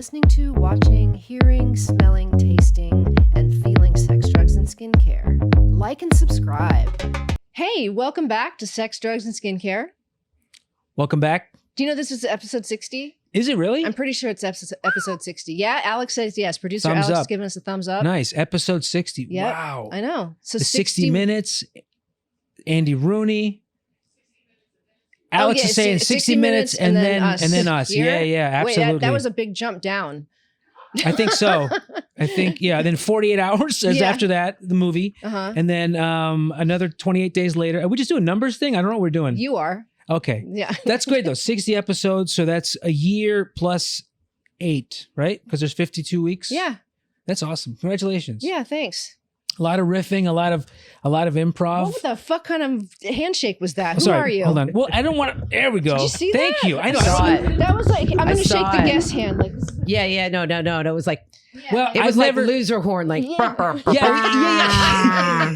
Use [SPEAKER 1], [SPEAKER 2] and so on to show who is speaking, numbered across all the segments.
[SPEAKER 1] listening to, watching, hearing, smelling, tasting, and feeling sex, drugs, and skincare. Like and subscribe. Hey, welcome back to Sex, Drugs, and Skincare.
[SPEAKER 2] Welcome back.
[SPEAKER 1] Do you know this is episode 60?
[SPEAKER 2] Is it really?
[SPEAKER 1] I'm pretty sure it's episode 60. Yeah, Alex says yes. Producer
[SPEAKER 2] Thumbs
[SPEAKER 1] Alex
[SPEAKER 2] up.
[SPEAKER 1] is giving us a thumbs up.
[SPEAKER 2] Nice. Episode 60.
[SPEAKER 1] Yep,
[SPEAKER 2] Wow.
[SPEAKER 1] I know. So
[SPEAKER 2] The 60 minutes. Andy Rooney. Alex
[SPEAKER 1] yeah,
[SPEAKER 2] is saying 60 minutes and then us.
[SPEAKER 1] Here?
[SPEAKER 2] Yeah, absolutely.
[SPEAKER 1] Wait, that was a big jump down.
[SPEAKER 2] I think so. I think, yeah. Then 48 hours is after that, the movie.
[SPEAKER 1] Uh-huh.
[SPEAKER 2] And then another 28 days later. Are we just doing a numbers thing? I don't know what we're doing.
[SPEAKER 1] You are.
[SPEAKER 2] Okay.
[SPEAKER 1] Yeah.
[SPEAKER 2] That's great though. 60 episodes. So that's a year plus 8, right? Because there's 52 weeks.
[SPEAKER 1] Yeah.
[SPEAKER 2] That's awesome. Congratulations.
[SPEAKER 1] Yeah, thanks.
[SPEAKER 2] A lot of riffing, a lot of improv.
[SPEAKER 1] What the fuck kind of handshake was that? Who
[SPEAKER 2] Sorry,
[SPEAKER 1] are you?
[SPEAKER 2] hold on. Well, I don't want to. There we go.
[SPEAKER 1] Did you see
[SPEAKER 2] Thank
[SPEAKER 1] that?
[SPEAKER 2] you. I know.
[SPEAKER 3] saw it.
[SPEAKER 1] That was like, I'm going to shake
[SPEAKER 3] saw
[SPEAKER 1] the
[SPEAKER 3] it.
[SPEAKER 1] guest hand. Like,
[SPEAKER 3] Yeah, no. It was like,
[SPEAKER 2] Well,
[SPEAKER 3] it was
[SPEAKER 2] I've
[SPEAKER 3] like
[SPEAKER 2] never.
[SPEAKER 3] loser horn, like,
[SPEAKER 1] Yeah.
[SPEAKER 2] Yeah.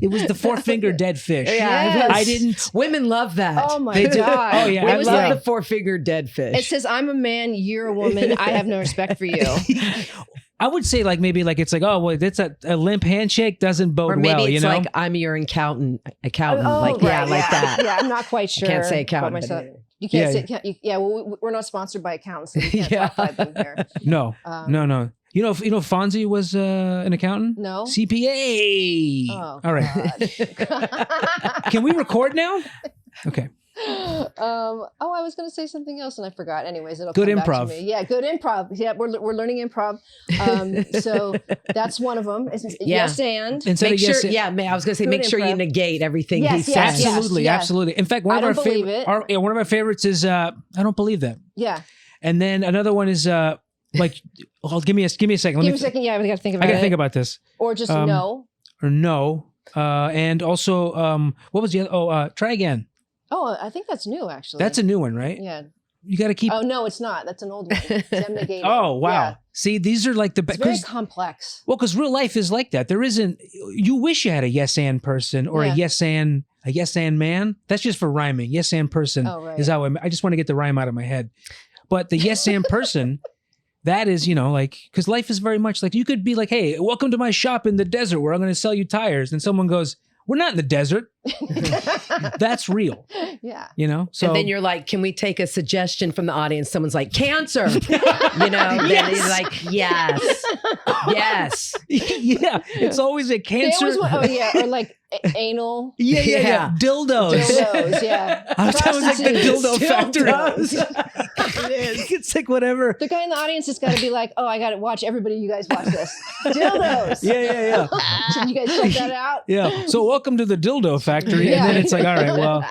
[SPEAKER 2] It was the 4-finger dead fish.
[SPEAKER 1] Yes.
[SPEAKER 2] I didn't.
[SPEAKER 3] Women love that.
[SPEAKER 1] oh my
[SPEAKER 2] They do.
[SPEAKER 1] God.
[SPEAKER 2] Oh, yeah,
[SPEAKER 1] It
[SPEAKER 2] I
[SPEAKER 1] was
[SPEAKER 3] love
[SPEAKER 1] like,
[SPEAKER 3] the 4-finger dead fish.
[SPEAKER 1] it says, I'm a man, you're a woman. I have no respect for you.
[SPEAKER 2] I would say like maybe like it's like, oh well, that's a limp handshake doesn't bode
[SPEAKER 3] or maybe
[SPEAKER 2] well.
[SPEAKER 3] it's
[SPEAKER 2] You know.
[SPEAKER 3] like, I'm your accountant.
[SPEAKER 1] Oh,
[SPEAKER 3] Like, yeah,
[SPEAKER 1] right,
[SPEAKER 3] like that.
[SPEAKER 1] Yeah, I'm not quite sure.
[SPEAKER 3] Can't say
[SPEAKER 1] about
[SPEAKER 3] accountant.
[SPEAKER 1] myself.
[SPEAKER 3] but-
[SPEAKER 1] You can't
[SPEAKER 2] Yeah.
[SPEAKER 1] say, well, we're not sponsored by accountants. So we can't
[SPEAKER 3] Yeah.
[SPEAKER 1] talk about them here.
[SPEAKER 2] no. You know Fonzie was an accountant.
[SPEAKER 1] No.
[SPEAKER 2] CPA.
[SPEAKER 1] Oh,
[SPEAKER 2] All right.
[SPEAKER 1] God.
[SPEAKER 2] Can we record now? Okay.
[SPEAKER 1] I was going to say something else and I forgot. Anyways, it'll
[SPEAKER 2] Good
[SPEAKER 1] come
[SPEAKER 2] improv.
[SPEAKER 1] back to me. Yeah, good improv. Yeah, we're learning improv. So that's one of them. It's
[SPEAKER 3] Yeah.
[SPEAKER 1] Yes, and
[SPEAKER 2] Instead
[SPEAKER 3] Make
[SPEAKER 2] of
[SPEAKER 3] sure,
[SPEAKER 2] yes,
[SPEAKER 3] yeah, man, I was going to say,
[SPEAKER 1] Good
[SPEAKER 3] make sure you
[SPEAKER 1] improv.
[SPEAKER 3] negate everything
[SPEAKER 1] Yes,
[SPEAKER 3] he
[SPEAKER 1] yes,
[SPEAKER 3] says.
[SPEAKER 1] yes.
[SPEAKER 2] absolutely, absolutely. In fact, one
[SPEAKER 1] I
[SPEAKER 2] of our
[SPEAKER 1] don't believe
[SPEAKER 2] favorite,
[SPEAKER 1] it.
[SPEAKER 2] one of our favorites is I don't believe that.
[SPEAKER 1] yeah.
[SPEAKER 2] And then another one is like, oh, give me a second.
[SPEAKER 1] Give me a second. Yeah, we got to think about
[SPEAKER 2] I
[SPEAKER 1] it.
[SPEAKER 2] got to think about this.
[SPEAKER 1] Or just
[SPEAKER 2] Um,
[SPEAKER 1] no.
[SPEAKER 2] Or no. And also, what was the other? Oh, try again.
[SPEAKER 1] Oh, I think that's new actually.
[SPEAKER 2] That's a new one, right?
[SPEAKER 1] Yeah.
[SPEAKER 2] You got to keep.
[SPEAKER 1] Oh no, it's not. That's an old one. It's negated.
[SPEAKER 2] Oh, wow.
[SPEAKER 1] Yeah.
[SPEAKER 2] See, these are like the
[SPEAKER 1] It's very
[SPEAKER 2] best.
[SPEAKER 1] complex.
[SPEAKER 2] Well, because real life is like that. There isn't. You wish you had a yes and person or
[SPEAKER 1] Yeah.
[SPEAKER 2] a yes and man. That's just for rhyming. Yes and person
[SPEAKER 1] Oh, right.
[SPEAKER 2] is how I just want to get the rhyme out of my head. But the yes and person, that is, like, because life is very much like you could be like, hey, welcome to my shop in the desert where I'm going to sell you tires, and someone goes, we're not in the desert. That's real,
[SPEAKER 1] Yeah.
[SPEAKER 2] So
[SPEAKER 3] And then you're like, can we take a suggestion from the audience? Someone's like, cancer. Then
[SPEAKER 1] Yes.
[SPEAKER 3] he's like, yes. Yes.
[SPEAKER 2] yeah, it's always a
[SPEAKER 1] They
[SPEAKER 2] cancer.
[SPEAKER 1] always want, or like anal.
[SPEAKER 2] yeah. Dildos.
[SPEAKER 1] Dildos, yeah.
[SPEAKER 2] That was like the dildo factory.
[SPEAKER 3] Dildos.
[SPEAKER 2] It's like whatever.
[SPEAKER 1] The guy in the audience has got to be like, oh, I got to watch everybody. You guys watch this. Dildos.
[SPEAKER 2] Yeah.
[SPEAKER 1] So you guys check that out.
[SPEAKER 2] Yeah. So welcome to the dildo factory.
[SPEAKER 1] Yeah.
[SPEAKER 2] And then it's like, all right, well,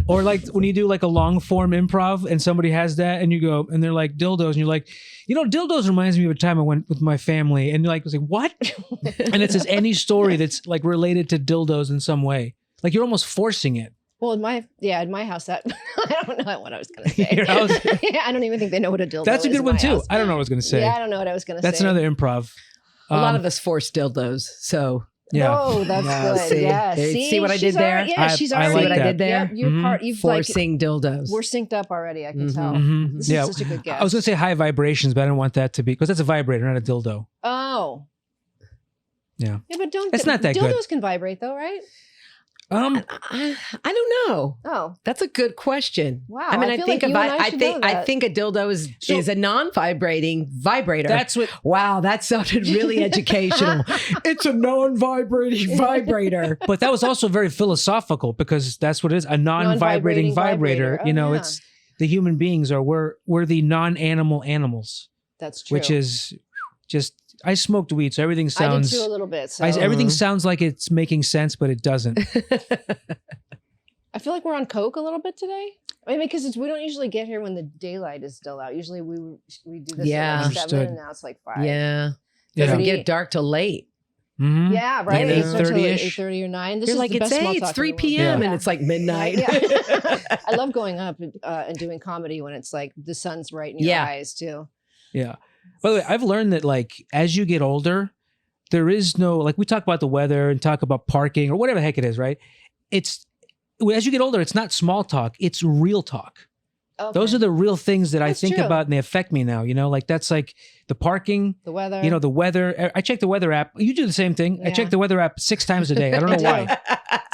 [SPEAKER 2] or like when you do like a long form improv and somebody has that and you go, and they're like dildos. And you're like, dildos reminds me of a time I went with my family. And you're like, what? And it says any story that's like related to dildos in some way. Like you're almost forcing it.
[SPEAKER 1] Well, in my house, that I don't know what I was going to say.
[SPEAKER 2] Your house?
[SPEAKER 1] Yeah, I don't even think they know what a dildo is.
[SPEAKER 2] That's a good
[SPEAKER 1] in
[SPEAKER 2] one
[SPEAKER 1] my
[SPEAKER 2] too.
[SPEAKER 1] house.
[SPEAKER 2] I don't know what I was going to say.
[SPEAKER 1] Yeah, I don't know what I was going to say.
[SPEAKER 2] That's another improv.
[SPEAKER 3] A lot of us force dildos. So
[SPEAKER 2] Yeah.
[SPEAKER 1] Oh, that's
[SPEAKER 3] Yeah,
[SPEAKER 1] good.
[SPEAKER 3] see?
[SPEAKER 1] Yeah.
[SPEAKER 3] See what I
[SPEAKER 1] she's
[SPEAKER 3] did there?
[SPEAKER 1] already- yeah, she's
[SPEAKER 2] I
[SPEAKER 1] already.
[SPEAKER 2] like
[SPEAKER 3] see what I
[SPEAKER 2] that.
[SPEAKER 3] did there?
[SPEAKER 1] Yep, you're part. You've
[SPEAKER 3] Forcing dildos.
[SPEAKER 1] We're synced up already. I can
[SPEAKER 3] Mhm.
[SPEAKER 1] tell.
[SPEAKER 2] Mhm.
[SPEAKER 1] This
[SPEAKER 2] Yeah.
[SPEAKER 1] is such a good guess.
[SPEAKER 2] I was going to say high vibrations, but I don't want that to be, because that's a vibrator, not a dildo.
[SPEAKER 1] Oh.
[SPEAKER 2] Yeah.
[SPEAKER 1] Yeah, but don't.
[SPEAKER 2] It's not that
[SPEAKER 1] dildos
[SPEAKER 2] good.
[SPEAKER 1] can vibrate though, right?
[SPEAKER 3] I don't know.
[SPEAKER 1] Oh.
[SPEAKER 3] That's a good question.
[SPEAKER 1] Wow,
[SPEAKER 3] I mean,
[SPEAKER 1] I
[SPEAKER 3] I
[SPEAKER 1] feel
[SPEAKER 3] think
[SPEAKER 1] like you and I
[SPEAKER 3] I
[SPEAKER 1] should
[SPEAKER 3] think
[SPEAKER 1] know
[SPEAKER 3] I
[SPEAKER 1] that.
[SPEAKER 3] think a dildo is a non-vibrating vibrator.
[SPEAKER 2] That's what.
[SPEAKER 3] Wow, that sounded really educational. It's a non-vibrating vibrator.
[SPEAKER 2] But that was also very philosophical because that's what it is, a non-vibrating
[SPEAKER 1] Non-vibrating
[SPEAKER 2] vibrator.
[SPEAKER 1] vibrator. Oh, yeah.
[SPEAKER 2] It's the human beings we're the non-animal animals,
[SPEAKER 1] That's true.
[SPEAKER 2] which is just, I smoked weed, so everything
[SPEAKER 1] I
[SPEAKER 2] sounds,
[SPEAKER 1] do too a little bit. So
[SPEAKER 2] everything sounds like it's making sense, but it doesn't.
[SPEAKER 1] I feel like we're on coke a little bit today. I mean, because we don't usually get here when the daylight is still out. Usually we do this
[SPEAKER 3] Yeah.
[SPEAKER 1] at like 7
[SPEAKER 2] Understood.
[SPEAKER 1] and now it's like 5.
[SPEAKER 3] Yeah.
[SPEAKER 2] Yeah.
[SPEAKER 3] Doesn't
[SPEAKER 1] Pretty-
[SPEAKER 3] get dark till late.
[SPEAKER 2] Mhm.
[SPEAKER 1] Yeah, right.
[SPEAKER 2] Yeah,
[SPEAKER 1] It's until
[SPEAKER 2] 8:30-ish.
[SPEAKER 1] 8:30 or 9. This
[SPEAKER 3] You're
[SPEAKER 1] is
[SPEAKER 3] like,
[SPEAKER 1] the
[SPEAKER 3] it's
[SPEAKER 1] best small
[SPEAKER 3] 8,
[SPEAKER 1] talk
[SPEAKER 3] it's 3
[SPEAKER 1] in the world.
[SPEAKER 3] p.m.
[SPEAKER 2] Yeah.
[SPEAKER 3] and it's like midnight.
[SPEAKER 1] Yeah. I love going up and doing comedy when it's like the sun's right in your
[SPEAKER 3] Yeah.
[SPEAKER 1] eyes too.
[SPEAKER 2] Yeah. By the way, I've learned that like as you get older, there is no, like we talk about the weather and talk about parking or whatever the heck it is, right? As you get older, it's not small talk, it's real talk.
[SPEAKER 1] Okay.
[SPEAKER 2] Those are the real things that I
[SPEAKER 1] That's
[SPEAKER 2] think
[SPEAKER 1] true.
[SPEAKER 2] about and they affect me now, like that's like the parking,
[SPEAKER 1] The weather.
[SPEAKER 2] the weather. I check the weather app. You do the same thing. I
[SPEAKER 1] Yeah.
[SPEAKER 2] check the weather app 6 times a day. I don't know why.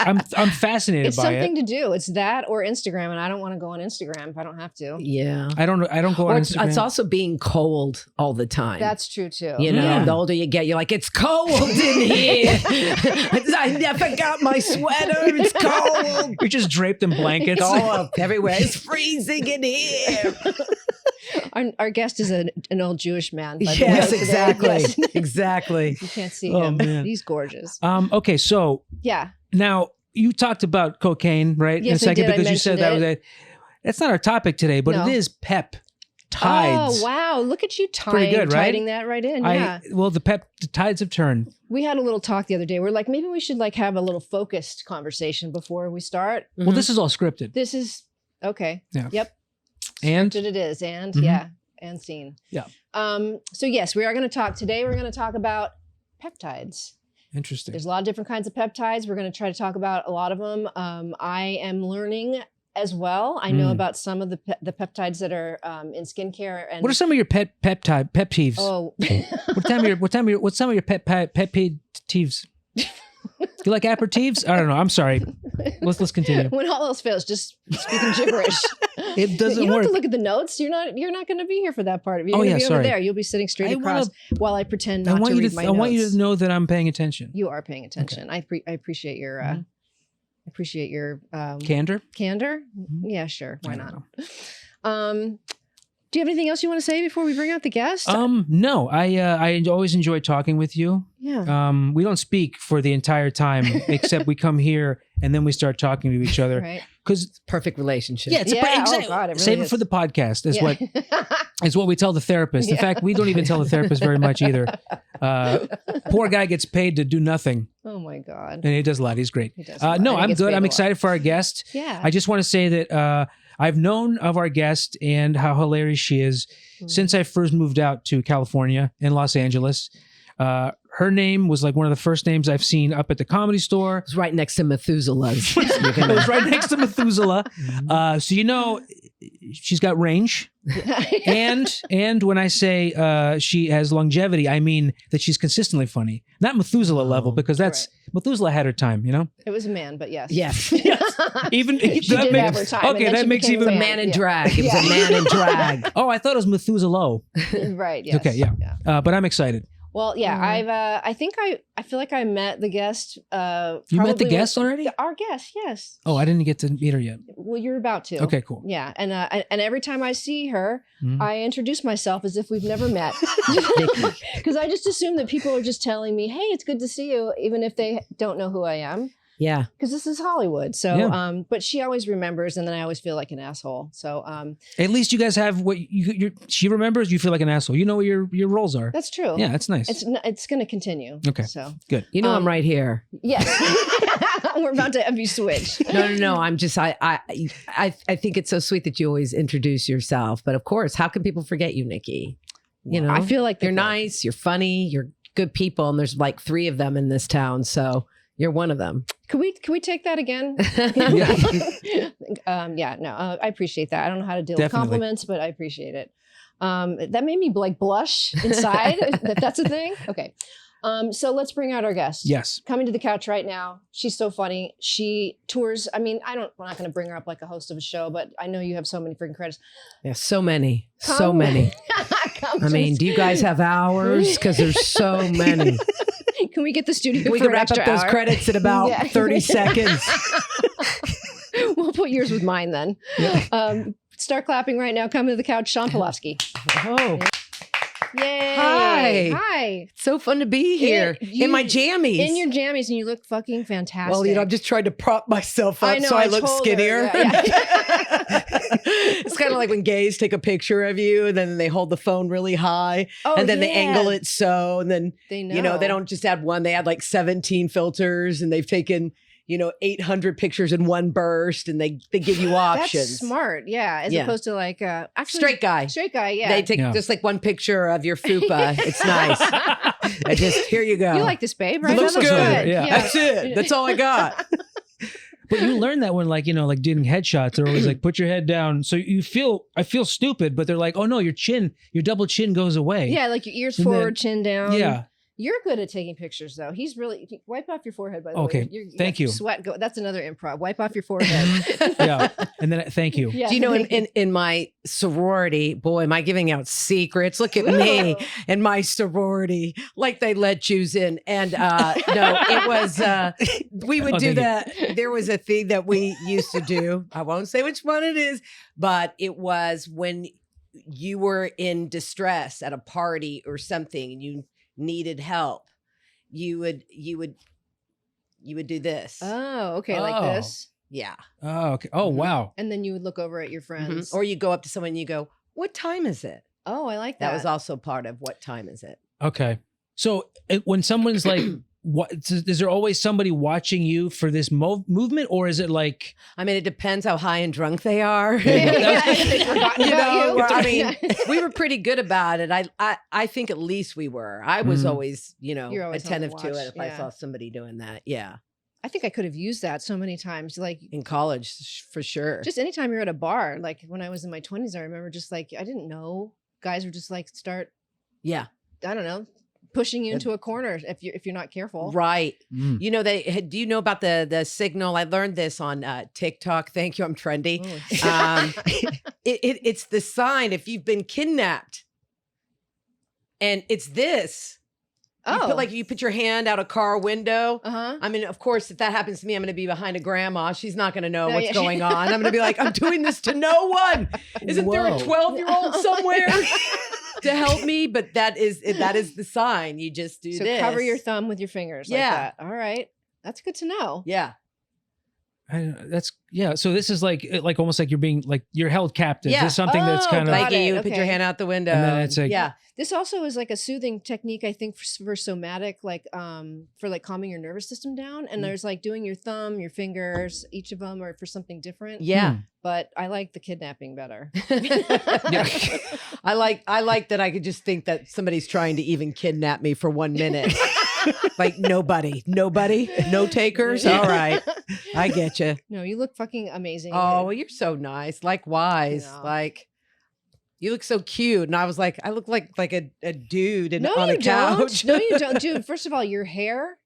[SPEAKER 2] I'm fascinated
[SPEAKER 1] It's
[SPEAKER 2] by
[SPEAKER 1] something
[SPEAKER 2] it.
[SPEAKER 1] to do. It's that or Instagram, and I don't want to go on Instagram if I don't have to.
[SPEAKER 3] Yeah.
[SPEAKER 2] I don't go
[SPEAKER 3] Or
[SPEAKER 2] on
[SPEAKER 3] it's
[SPEAKER 2] Instagram.
[SPEAKER 3] also being cold all the time.
[SPEAKER 1] That's true too.
[SPEAKER 3] You know,
[SPEAKER 2] Yeah.
[SPEAKER 3] the older you get, you're like, it's cold in here. I never got my sweater. It's cold.
[SPEAKER 2] You're just draped in blankets.
[SPEAKER 3] Oh, everywhere. It's freezing in here.
[SPEAKER 1] Our guest is an old Jewish man. By the
[SPEAKER 3] Yes,
[SPEAKER 1] way, today.
[SPEAKER 3] exactly.
[SPEAKER 1] Yes.
[SPEAKER 3] Exactly.
[SPEAKER 1] You can't see
[SPEAKER 2] Oh,
[SPEAKER 1] him.
[SPEAKER 2] man.
[SPEAKER 1] He's gorgeous.
[SPEAKER 2] Okay, so
[SPEAKER 1] Yeah.
[SPEAKER 2] now you talked about cocaine, right?
[SPEAKER 1] Yes,
[SPEAKER 2] in a
[SPEAKER 1] I
[SPEAKER 2] second,
[SPEAKER 1] did. I
[SPEAKER 2] because you said that was
[SPEAKER 1] mentioned
[SPEAKER 2] that's not our topic today, but
[SPEAKER 1] No.
[SPEAKER 2] it is peptides.
[SPEAKER 1] Oh wow! Look at you
[SPEAKER 2] Pretty good, right?
[SPEAKER 1] tiding that right in. Yeah.
[SPEAKER 2] The tides have turned.
[SPEAKER 1] We had a little talk the other day. We're like, maybe we should like have a little focused conversation before we start.
[SPEAKER 2] Well, this is all scripted.
[SPEAKER 1] This is okay.
[SPEAKER 2] Yeah.
[SPEAKER 1] Yep.
[SPEAKER 2] And
[SPEAKER 1] Scripted it is, and
[SPEAKER 2] Mhm.
[SPEAKER 1] yeah, and scene.
[SPEAKER 2] Yeah.
[SPEAKER 1] So yes, we are going to talk today. We're going to talk about peptides.
[SPEAKER 2] interesting.
[SPEAKER 1] There's a lot of different kinds of peptides. We're going to try to talk about a lot of them. I am learning as well. I know about some of the peptides that are in skincare. And
[SPEAKER 2] What are some of your pet peeves?
[SPEAKER 1] Oh,
[SPEAKER 2] What's some of your pet peeves? You like aperitifs? I don't know. I'm sorry. Let's continue.
[SPEAKER 1] when all else fails, just speaking gibberish.
[SPEAKER 2] It doesn't
[SPEAKER 1] You don't
[SPEAKER 2] work.
[SPEAKER 1] have to look at the notes. You're not going to be here for that part of it. You're
[SPEAKER 2] Oh,
[SPEAKER 1] going
[SPEAKER 2] yeah,
[SPEAKER 1] to be
[SPEAKER 2] sorry.
[SPEAKER 1] over there. You'll be sitting straight
[SPEAKER 2] I
[SPEAKER 1] across while I pretend not to read my notes.
[SPEAKER 2] I want you to know that I'm paying attention.
[SPEAKER 1] You are paying attention. I appreciate your I appreciate your
[SPEAKER 2] Candor?
[SPEAKER 1] candor.
[SPEAKER 2] Mhm.
[SPEAKER 1] Yeah, sure. Why
[SPEAKER 2] I don't
[SPEAKER 1] not?
[SPEAKER 2] know.
[SPEAKER 1] Do you have anything else you want to say before we bring out the guest?
[SPEAKER 2] No. I always enjoy talking with you.
[SPEAKER 1] Yeah.
[SPEAKER 2] We don't speak for the entire time, except we come here and then we start talking to each other.
[SPEAKER 1] Right.
[SPEAKER 2] Because
[SPEAKER 3] Perfect relationship.
[SPEAKER 2] yeah, it's
[SPEAKER 1] Oh God, it really
[SPEAKER 2] save it
[SPEAKER 1] is.
[SPEAKER 2] for the podcast. Is
[SPEAKER 1] Yeah.
[SPEAKER 2] what we tell the therapist. In
[SPEAKER 1] Yeah.
[SPEAKER 2] fact, we don't even tell the therapist very much either. Poor guy gets paid to do nothing,
[SPEAKER 1] Oh my God.
[SPEAKER 2] and he does a lot. He's great.
[SPEAKER 1] He does a lot,
[SPEAKER 2] No,
[SPEAKER 1] and he
[SPEAKER 2] I'm
[SPEAKER 1] gets
[SPEAKER 2] good.
[SPEAKER 1] paid a
[SPEAKER 2] I'm
[SPEAKER 1] lot.
[SPEAKER 2] excited for our guest.
[SPEAKER 1] Yeah.
[SPEAKER 2] I just want to say that I've known of our guest and how hilarious she is since I first moved out to California in Los Angeles. Her name was like one of the first names I've seen up at the Comedy Store.
[SPEAKER 3] It's right next to Methuselah's.
[SPEAKER 2] It was right next to Methuselah. So she's got range. And when I say she has longevity, I mean that she's consistently funny. Not Methuselah level, because that's Methuselah had her time,
[SPEAKER 1] It was a man, but yes.
[SPEAKER 3] Yes.
[SPEAKER 2] Even
[SPEAKER 1] She did have her time, and
[SPEAKER 2] okay,
[SPEAKER 1] then
[SPEAKER 2] that
[SPEAKER 1] she
[SPEAKER 2] makes
[SPEAKER 1] became
[SPEAKER 2] even
[SPEAKER 1] a
[SPEAKER 3] Man in
[SPEAKER 1] Yeah.
[SPEAKER 3] drag. It was a man in drag.
[SPEAKER 2] Oh, I thought it was Methuselah.
[SPEAKER 1] Right. Yes.
[SPEAKER 2] Okay, yeah. But I'm excited.
[SPEAKER 1] Well, yeah. I think I feel like I met the guest.
[SPEAKER 2] You met the
[SPEAKER 1] probably
[SPEAKER 2] guest already?
[SPEAKER 1] Our guest, yes.
[SPEAKER 2] Oh, I didn't get to meet her yet.
[SPEAKER 1] Well, you're about to.
[SPEAKER 2] Okay, cool.
[SPEAKER 1] Yeah, and every time I see her,
[SPEAKER 2] Mhm.
[SPEAKER 1] I introduce myself as if we've never met, because I just assume that people are just telling me, "Hey, it's good to see you," even if they don't know who I am.
[SPEAKER 3] Yeah.
[SPEAKER 1] Because this is Hollywood. So,
[SPEAKER 2] Yeah.
[SPEAKER 1] but she always remembers, and then I always feel like an asshole. So,
[SPEAKER 2] At least you guys have what she remembers. You feel like an asshole. You know what your roles are.
[SPEAKER 1] that's true.
[SPEAKER 2] Yeah, that's nice.
[SPEAKER 1] It's going to continue.
[SPEAKER 2] Okay.
[SPEAKER 1] So,
[SPEAKER 2] Good.
[SPEAKER 3] You know, I'm right here.
[SPEAKER 1] yes, we're about to have you switch.
[SPEAKER 3] No. I'm just, I think it's so sweet that you always introduce yourself. But of course, how can people forget you, Nikki? You know,
[SPEAKER 1] I feel like
[SPEAKER 3] you're nice, you're funny, you're good people. And there's like 3 of them in this town. So you're one of them.
[SPEAKER 1] Can we take that again? I appreciate that. I don't know how to deal with
[SPEAKER 2] Definitely.
[SPEAKER 1] compliments, but I appreciate it. That made me like blush inside. if that's a thing. Okay. So let's bring out our guest.
[SPEAKER 2] Yes.
[SPEAKER 1] Coming to the couch right now. She's so funny. She tours. I mean, I'm not going to bring her up like a host of a show, but I know you have so many freaking credits.
[SPEAKER 3] Yeah, so many. So
[SPEAKER 1] Come-
[SPEAKER 3] many.
[SPEAKER 1] Come
[SPEAKER 3] I mean,
[SPEAKER 1] just-
[SPEAKER 3] do you guys have hours? Because there's so many.
[SPEAKER 1] Can we get the studio
[SPEAKER 3] We
[SPEAKER 1] for
[SPEAKER 3] can
[SPEAKER 1] an
[SPEAKER 3] wrap up
[SPEAKER 1] extra
[SPEAKER 3] those
[SPEAKER 1] hour?
[SPEAKER 3] credits in about
[SPEAKER 1] Yeah.
[SPEAKER 3] 30 seconds.
[SPEAKER 1] We'll put yours with mine then. Start clapping right now. Come to the couch, Shawn Pelofsky.
[SPEAKER 3] Oh,
[SPEAKER 1] Yay!
[SPEAKER 3] Hi.
[SPEAKER 1] Hi!
[SPEAKER 3] so fun to be here in my jammies.
[SPEAKER 1] In your jammies, and you look fucking fantastic.
[SPEAKER 3] Well, I'm just trying to prop myself up
[SPEAKER 1] I know,
[SPEAKER 3] so I
[SPEAKER 1] I
[SPEAKER 3] look
[SPEAKER 1] told her,
[SPEAKER 3] skinnier.
[SPEAKER 1] yeah.
[SPEAKER 3] It's kind of like when gays take a picture of you and then they hold the phone really high
[SPEAKER 1] Oh,
[SPEAKER 3] and then they
[SPEAKER 1] yeah.
[SPEAKER 3] angle it so, and then,
[SPEAKER 1] They know.
[SPEAKER 3] they don't just add one, they add like 17 filters and they've taken, 800 pictures in one burst and they give you options.
[SPEAKER 1] That's smart, yeah. As
[SPEAKER 3] Yeah.
[SPEAKER 1] opposed to like actually
[SPEAKER 3] Straight guy.
[SPEAKER 1] Straight guy, yeah.
[SPEAKER 3] They take
[SPEAKER 2] Yeah.
[SPEAKER 3] just like one picture of your fupa. It's nice. I just, here you go.
[SPEAKER 1] You like this, babe, right?
[SPEAKER 3] Looks
[SPEAKER 1] That
[SPEAKER 3] good.
[SPEAKER 2] Yeah.
[SPEAKER 3] That's it. That's all I got.
[SPEAKER 2] But you learn that when like, like doing headshots, they're always like, put your head down. So I feel stupid, but they're like, oh no, your double chin goes away.
[SPEAKER 1] Yeah, like your ears
[SPEAKER 2] And
[SPEAKER 1] forward,
[SPEAKER 2] then-
[SPEAKER 1] chin down.
[SPEAKER 2] Yeah.
[SPEAKER 1] You're good at taking pictures, though. He's really wipe off your forehead. By the
[SPEAKER 2] Okay,
[SPEAKER 1] way, you
[SPEAKER 2] thank
[SPEAKER 1] got
[SPEAKER 2] you.
[SPEAKER 1] Sweat. That's another improv. Wipe off your forehead.
[SPEAKER 2] Yeah. And then thank you.
[SPEAKER 1] Yeah,
[SPEAKER 3] Do you know
[SPEAKER 1] thank you.
[SPEAKER 3] in my sorority, boy, am I giving out secrets? Look at me
[SPEAKER 1] Ooh.
[SPEAKER 3] in my sorority, like they let Jews in. And no, it was we would
[SPEAKER 2] Oh,
[SPEAKER 3] do
[SPEAKER 2] thank
[SPEAKER 3] that. There was a thing that we used to do. I won't say which one it is, but it was when you were in distress at a party or something and you needed help. You would do this.
[SPEAKER 1] Oh, okay, like
[SPEAKER 2] Oh.
[SPEAKER 1] this,
[SPEAKER 3] Yeah.
[SPEAKER 2] Oh, okay. Oh,
[SPEAKER 3] Mhm.
[SPEAKER 2] wow.
[SPEAKER 1] and then you would look over at your friends.
[SPEAKER 3] Or you go up to someone and you go, "What time is it?"
[SPEAKER 1] Oh, I like that.
[SPEAKER 3] That was also part of what time is it?
[SPEAKER 2] Okay. So when someone's like, is there always somebody watching you for this movement, or is it like,
[SPEAKER 3] I mean, it depends how high and drunk they are.
[SPEAKER 2] There you go.
[SPEAKER 1] Yeah, if they've forgotten
[SPEAKER 3] You
[SPEAKER 1] about
[SPEAKER 3] know,
[SPEAKER 1] you.
[SPEAKER 3] I mean, we were pretty good about it. I think at least we were. I was
[SPEAKER 2] Mhm.
[SPEAKER 3] always,
[SPEAKER 1] You're always on the
[SPEAKER 3] attentive to
[SPEAKER 1] watch,
[SPEAKER 3] it if I
[SPEAKER 1] yeah.
[SPEAKER 3] saw somebody doing that. Yeah.
[SPEAKER 1] I think I could have used that so many times. Like
[SPEAKER 3] In college, for sure.
[SPEAKER 1] just anytime you're at a bar, like when I was in my 20s, I remember just like I didn't know guys would just like start,
[SPEAKER 3] yeah.
[SPEAKER 1] I don't know, pushing you into a corner if you're not careful.
[SPEAKER 3] Right.
[SPEAKER 2] Mm.
[SPEAKER 3] You know, do you know about the signal? I learned this on TikTok. Thank you. I'm trendy.
[SPEAKER 1] Oh.
[SPEAKER 3] It's the sign if you've been kidnapped. And it's this. You put your hand out a car window.
[SPEAKER 1] Uh-huh.
[SPEAKER 3] I mean, of course, if that happens to me, I'm going to be behind a grandma. She's not going to know
[SPEAKER 1] No,
[SPEAKER 3] what's
[SPEAKER 1] yeah.
[SPEAKER 3] going on. I'm going to be like, I'm doing this to no one. Isn't there a
[SPEAKER 2] Whoa.
[SPEAKER 3] 12-year-old somewhere to help me? But that is the sign. You just do
[SPEAKER 1] So
[SPEAKER 3] this.
[SPEAKER 1] cover your thumb with your fingers.
[SPEAKER 3] Yeah.
[SPEAKER 1] Like that. All right. That's good to know.
[SPEAKER 3] Yeah.
[SPEAKER 2] So this is like almost like you're being like you're held captive.
[SPEAKER 3] Yeah.
[SPEAKER 2] This is something that's
[SPEAKER 1] Oh,
[SPEAKER 2] kind of
[SPEAKER 1] got
[SPEAKER 3] Like
[SPEAKER 1] it,
[SPEAKER 3] you put your
[SPEAKER 1] okay.
[SPEAKER 3] hand out the window.
[SPEAKER 2] And then it's like-
[SPEAKER 3] yeah.
[SPEAKER 1] This also is like a soothing technique, I think, for somatic, like for like calming your nervous system down. And
[SPEAKER 3] Mm.
[SPEAKER 1] there's like doing your thumb, your fingers, each of them are for something different.
[SPEAKER 3] Yeah.
[SPEAKER 1] But I like the kidnapping better.
[SPEAKER 2] Yeah.
[SPEAKER 3] I like that I could just think that somebody's trying to even kidnap me for 1 minute. Like nobody, no takers. All right. I get you.
[SPEAKER 1] No, you look fucking amazing.
[SPEAKER 3] Oh, well, you're so nice. Likewise.
[SPEAKER 1] Yeah.
[SPEAKER 3] Like you look so cute. And I was like, I look like a dude
[SPEAKER 1] No,
[SPEAKER 3] on a
[SPEAKER 1] you
[SPEAKER 3] couch.
[SPEAKER 1] don't. No, you don't, dude. First of all, your hair.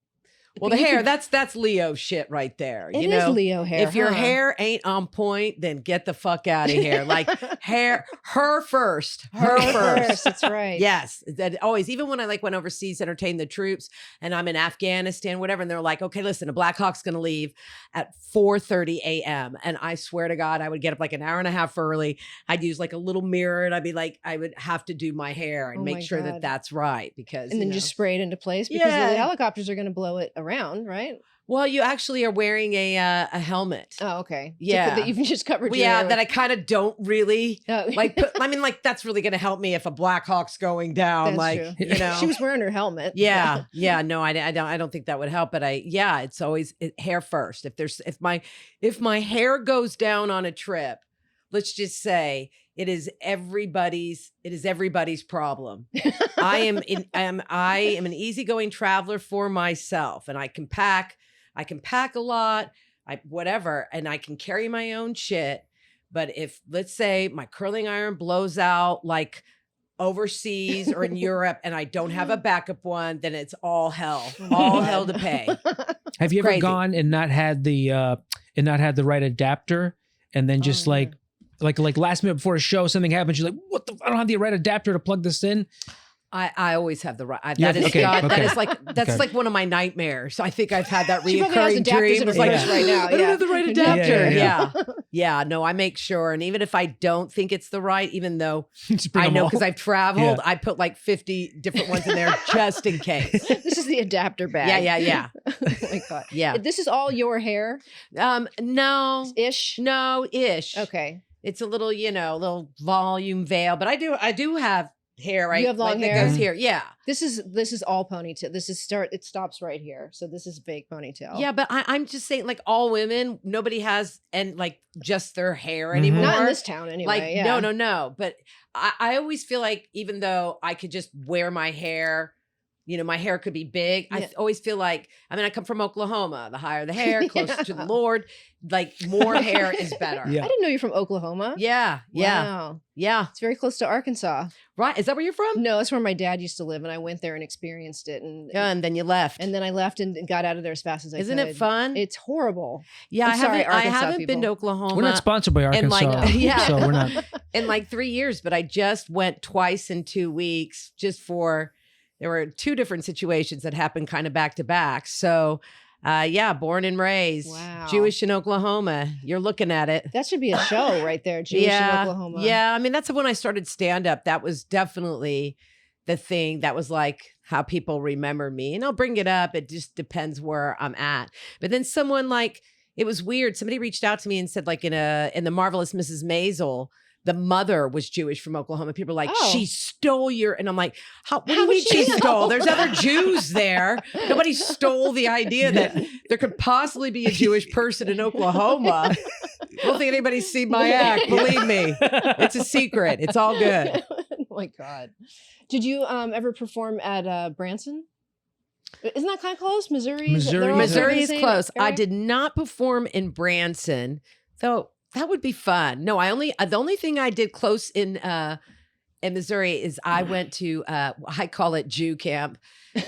[SPEAKER 3] Well, the
[SPEAKER 1] You
[SPEAKER 3] hair,
[SPEAKER 1] could-
[SPEAKER 3] that's Leo shit right there.
[SPEAKER 1] It
[SPEAKER 3] you
[SPEAKER 1] is
[SPEAKER 3] know,
[SPEAKER 1] Leo hair.
[SPEAKER 3] if your
[SPEAKER 1] huh?
[SPEAKER 3] hair ain't on point, then get the fuck out of here. Like her first. Her first.
[SPEAKER 1] That's right.
[SPEAKER 3] Yes, that always. Even when I went overseas to entertain the troops, and I'm in Afghanistan, whatever, and they're like, "Okay, listen, a Black Hawk's going to leave at 4:30 a.m." And I swear to God, I would get up like an hour and a half early. I'd use like a little mirror, and I'd be like, I would have to do my hair and
[SPEAKER 1] Oh
[SPEAKER 3] make
[SPEAKER 1] my
[SPEAKER 3] sure
[SPEAKER 1] God.
[SPEAKER 3] that that's right because
[SPEAKER 1] And then
[SPEAKER 3] you know.
[SPEAKER 1] just spray it into place because
[SPEAKER 3] Yeah.
[SPEAKER 1] the helicopters are going to blow it around, right?
[SPEAKER 3] Well, you actually are wearing a helmet.
[SPEAKER 1] Oh, okay.
[SPEAKER 3] Yeah.
[SPEAKER 1] That you've just covered.
[SPEAKER 3] Well,
[SPEAKER 1] your
[SPEAKER 3] yeah,
[SPEAKER 1] hair
[SPEAKER 3] that I kind of don't really
[SPEAKER 1] with. Oh.
[SPEAKER 3] like. That's really going to help me if a Black Hawk's going down.
[SPEAKER 1] That's
[SPEAKER 3] like,
[SPEAKER 1] true.
[SPEAKER 3] you know,
[SPEAKER 1] She was wearing her helmet.
[SPEAKER 3] yeah, yeah. No, I don't think that would help. But it's always hair first. If my hair goes down on a trip, let's just say it is everybody's problem. I am an easygoing traveler for myself, and I can pack a lot, whatever, and I can carry my own shit. But if, let's say, my curling iron blows out like overseas or in Europe and I don't have a backup one, then it's all hell. All hell to pay.
[SPEAKER 2] Have you ever
[SPEAKER 3] Crazy.
[SPEAKER 2] gone and not had the right adapter, and then just
[SPEAKER 1] Oh,
[SPEAKER 2] like last minute before a show something happens, you're like, what the? I don't have the right adapter to plug this in.
[SPEAKER 3] I always have the right.
[SPEAKER 2] Yeah,
[SPEAKER 3] That is
[SPEAKER 2] okay,
[SPEAKER 3] God,
[SPEAKER 2] okay.
[SPEAKER 3] that's
[SPEAKER 2] Okay.
[SPEAKER 3] like one of my nightmares. I think I've had that
[SPEAKER 1] She probably has
[SPEAKER 3] reoccurring
[SPEAKER 1] adapters
[SPEAKER 3] dream.
[SPEAKER 1] in her
[SPEAKER 3] It's like,
[SPEAKER 1] ears right now.
[SPEAKER 3] I don't
[SPEAKER 1] Yeah.
[SPEAKER 3] have the right
[SPEAKER 1] Yeah,
[SPEAKER 3] adapter.
[SPEAKER 2] yeah,
[SPEAKER 3] Yeah. No, I make sure. And even if I don't think it's the right, even though
[SPEAKER 2] Just bring
[SPEAKER 3] I
[SPEAKER 2] them
[SPEAKER 3] know
[SPEAKER 2] all.
[SPEAKER 3] because I've traveled,
[SPEAKER 2] Yeah.
[SPEAKER 3] I put like 50 different ones in there just in case.
[SPEAKER 1] This is the adapter bag.
[SPEAKER 3] Yeah.
[SPEAKER 1] Oh my God.
[SPEAKER 3] Yeah.
[SPEAKER 1] This is all your hair
[SPEAKER 3] No,
[SPEAKER 1] ish.
[SPEAKER 3] ish.
[SPEAKER 1] Okay.
[SPEAKER 3] It's a little, little volume veil, but I do have hair. Right,
[SPEAKER 1] You have long
[SPEAKER 3] that
[SPEAKER 1] hair?
[SPEAKER 3] goes here. Yeah.
[SPEAKER 1] This is all ponytail. It stops right here. So this is fake ponytail.
[SPEAKER 3] Yeah, but I'm just saying, like all women, nobody has and like just their hair
[SPEAKER 2] Mhm.
[SPEAKER 3] anymore.
[SPEAKER 1] Not in this town anyway.
[SPEAKER 3] Like
[SPEAKER 1] yeah.
[SPEAKER 3] no. But I always feel like even though I could just wear my hair my hair could be big.
[SPEAKER 1] Yeah.
[SPEAKER 3] I always feel like, I come from Oklahoma. The higher the hair, closer to the Lord, like more hair is better.
[SPEAKER 2] Yeah.
[SPEAKER 1] I didn't know you're from Oklahoma.
[SPEAKER 3] Yeah.
[SPEAKER 1] Wow.
[SPEAKER 3] Yeah.
[SPEAKER 1] It's very close to Arkansas.
[SPEAKER 3] Right. Is that where you're from?
[SPEAKER 1] No, that's where my dad used to live, and I went there and experienced it.
[SPEAKER 3] Yeah, and then you left.
[SPEAKER 1] And then I left and got out of there as fast as I
[SPEAKER 3] Isn't
[SPEAKER 1] could.
[SPEAKER 3] it fun?
[SPEAKER 1] It's horrible.
[SPEAKER 3] Yeah,
[SPEAKER 1] I'm sorry,
[SPEAKER 3] I
[SPEAKER 1] Arkansas
[SPEAKER 3] haven't been to
[SPEAKER 1] people.
[SPEAKER 3] Oklahoma.
[SPEAKER 2] We're not sponsored by
[SPEAKER 3] And,
[SPEAKER 2] Arkansas.
[SPEAKER 3] like, yeah.
[SPEAKER 2] So we're not.
[SPEAKER 3] in like 3 years, but I just went twice in 2 weeks there were 2 different situations that happened kind of back to back. So, born and raised,
[SPEAKER 1] Wow.
[SPEAKER 3] Jewish in Oklahoma. You're looking at it.
[SPEAKER 1] That should be a show right there, Jewish in Oklahoma.
[SPEAKER 3] Yeah. That's when I started stand up. That was definitely the thing that was like how people remember me. And I'll bring it up. It just depends where I'm at. But then someone it was weird. Somebody reached out to me and said like in the Marvelous Mrs. Maisel, the mother was Jewish from Oklahoma. People were like, she stole your, and I'm like, what do you mean she stole? There's other Jews there. Nobody stole the idea that there could possibly be a Jewish person in Oklahoma. I don't think anybody's seen my act. Believe me, it's a secret. It's all good.
[SPEAKER 1] Oh my God. Did you ever perform at Branson? Isn't that kind of close? Missouri?
[SPEAKER 3] Missouri is close.
[SPEAKER 1] area?
[SPEAKER 3] I did not perform in Branson, though. That would be fun. No, the only thing I did close in Missouri is I went to I call it Jew camp.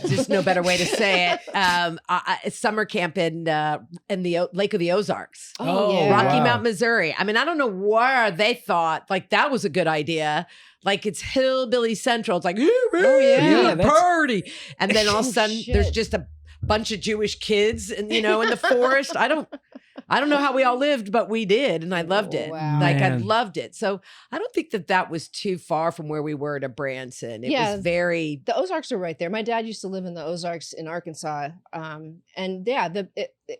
[SPEAKER 3] Just no better way to say it. Summer camp in the Lake of the Ozarks.
[SPEAKER 1] Oh, yeah.
[SPEAKER 3] Rocky
[SPEAKER 2] wow.
[SPEAKER 3] Mount, Missouri. I don't know where they thought like that was a good idea. Like it's hillbilly central. It's like,
[SPEAKER 1] yeah.
[SPEAKER 3] Party. And then all of a sudden
[SPEAKER 1] shit.
[SPEAKER 3] there's just a bunch of Jewish kids and in the forest. I don't know how we all lived, but we did. And I loved it.
[SPEAKER 1] Wow.
[SPEAKER 3] Like I
[SPEAKER 2] Man.
[SPEAKER 3] loved it. So I don't think that was too far from where we were to Branson. It was very.
[SPEAKER 1] The Ozarks are right there. My dad used to live in the Ozarks in Arkansas. And yeah,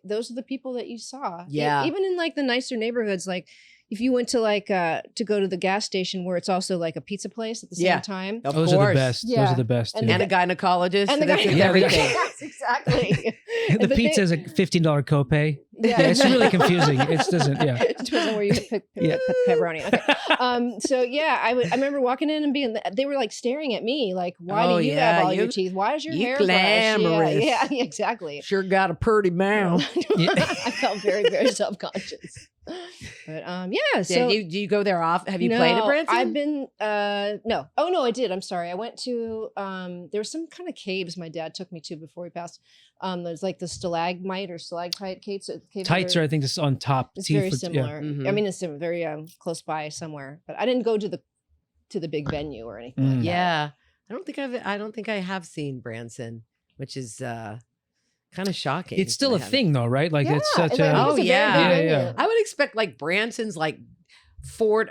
[SPEAKER 1] those are the people that you saw.
[SPEAKER 3] Yeah.
[SPEAKER 1] Even in like the nicer neighborhoods, like if you went to like to go to the gas station where it's also like a pizza place at the same time.
[SPEAKER 3] Of
[SPEAKER 2] Those
[SPEAKER 3] course.
[SPEAKER 2] are the best. Those
[SPEAKER 1] Yeah.
[SPEAKER 2] are the best.
[SPEAKER 1] And
[SPEAKER 2] yeah.
[SPEAKER 3] And a gynecologist.
[SPEAKER 1] And the
[SPEAKER 3] that's
[SPEAKER 1] guy,
[SPEAKER 3] everything.
[SPEAKER 1] Yes, exactly.
[SPEAKER 2] The
[SPEAKER 1] But
[SPEAKER 2] pizza is a $15 copay.
[SPEAKER 1] Yeah.
[SPEAKER 2] Yeah, it's really confusing. It doesn't. Yeah.
[SPEAKER 1] It depends on where you put pepperoni. Okay. So yeah, I remember walking in and they were like staring at me, like, why do you have all your teeth? Why is your
[SPEAKER 3] you
[SPEAKER 1] hair
[SPEAKER 3] glamorous.
[SPEAKER 1] fresh? Yeah, exactly.
[SPEAKER 3] Sure got a pretty mouth.
[SPEAKER 2] Yeah.
[SPEAKER 1] I felt very, very self-conscious. But yeah. So
[SPEAKER 3] do you go there off? Have you played at Branson?
[SPEAKER 1] I've been no. Oh no, I did. I'm sorry. I went to there was some kind of caves my dad took me to before he passed. There's like the stalagmite or stalactite caves.
[SPEAKER 2] Tights are, I think, this on top.
[SPEAKER 1] It's
[SPEAKER 2] teeth
[SPEAKER 1] very
[SPEAKER 2] with- yeah.
[SPEAKER 1] similar.
[SPEAKER 3] Mhm.
[SPEAKER 1] I mean, it's very close by somewhere, but I didn't go to the big venue or anything. Like that.
[SPEAKER 3] Yeah. I don't think I have seen Branson, which is kind of shocking.
[SPEAKER 2] It's still
[SPEAKER 3] that
[SPEAKER 2] a
[SPEAKER 3] I haven't.
[SPEAKER 2] thing, though, right? Like it's
[SPEAKER 1] Yeah,
[SPEAKER 2] such
[SPEAKER 1] and I
[SPEAKER 2] a.
[SPEAKER 1] think
[SPEAKER 3] Oh,
[SPEAKER 1] it's a very
[SPEAKER 3] yeah.
[SPEAKER 1] big
[SPEAKER 2] Yeah,
[SPEAKER 1] venue.
[SPEAKER 2] yeah.
[SPEAKER 3] I would expect like Branson's like Fort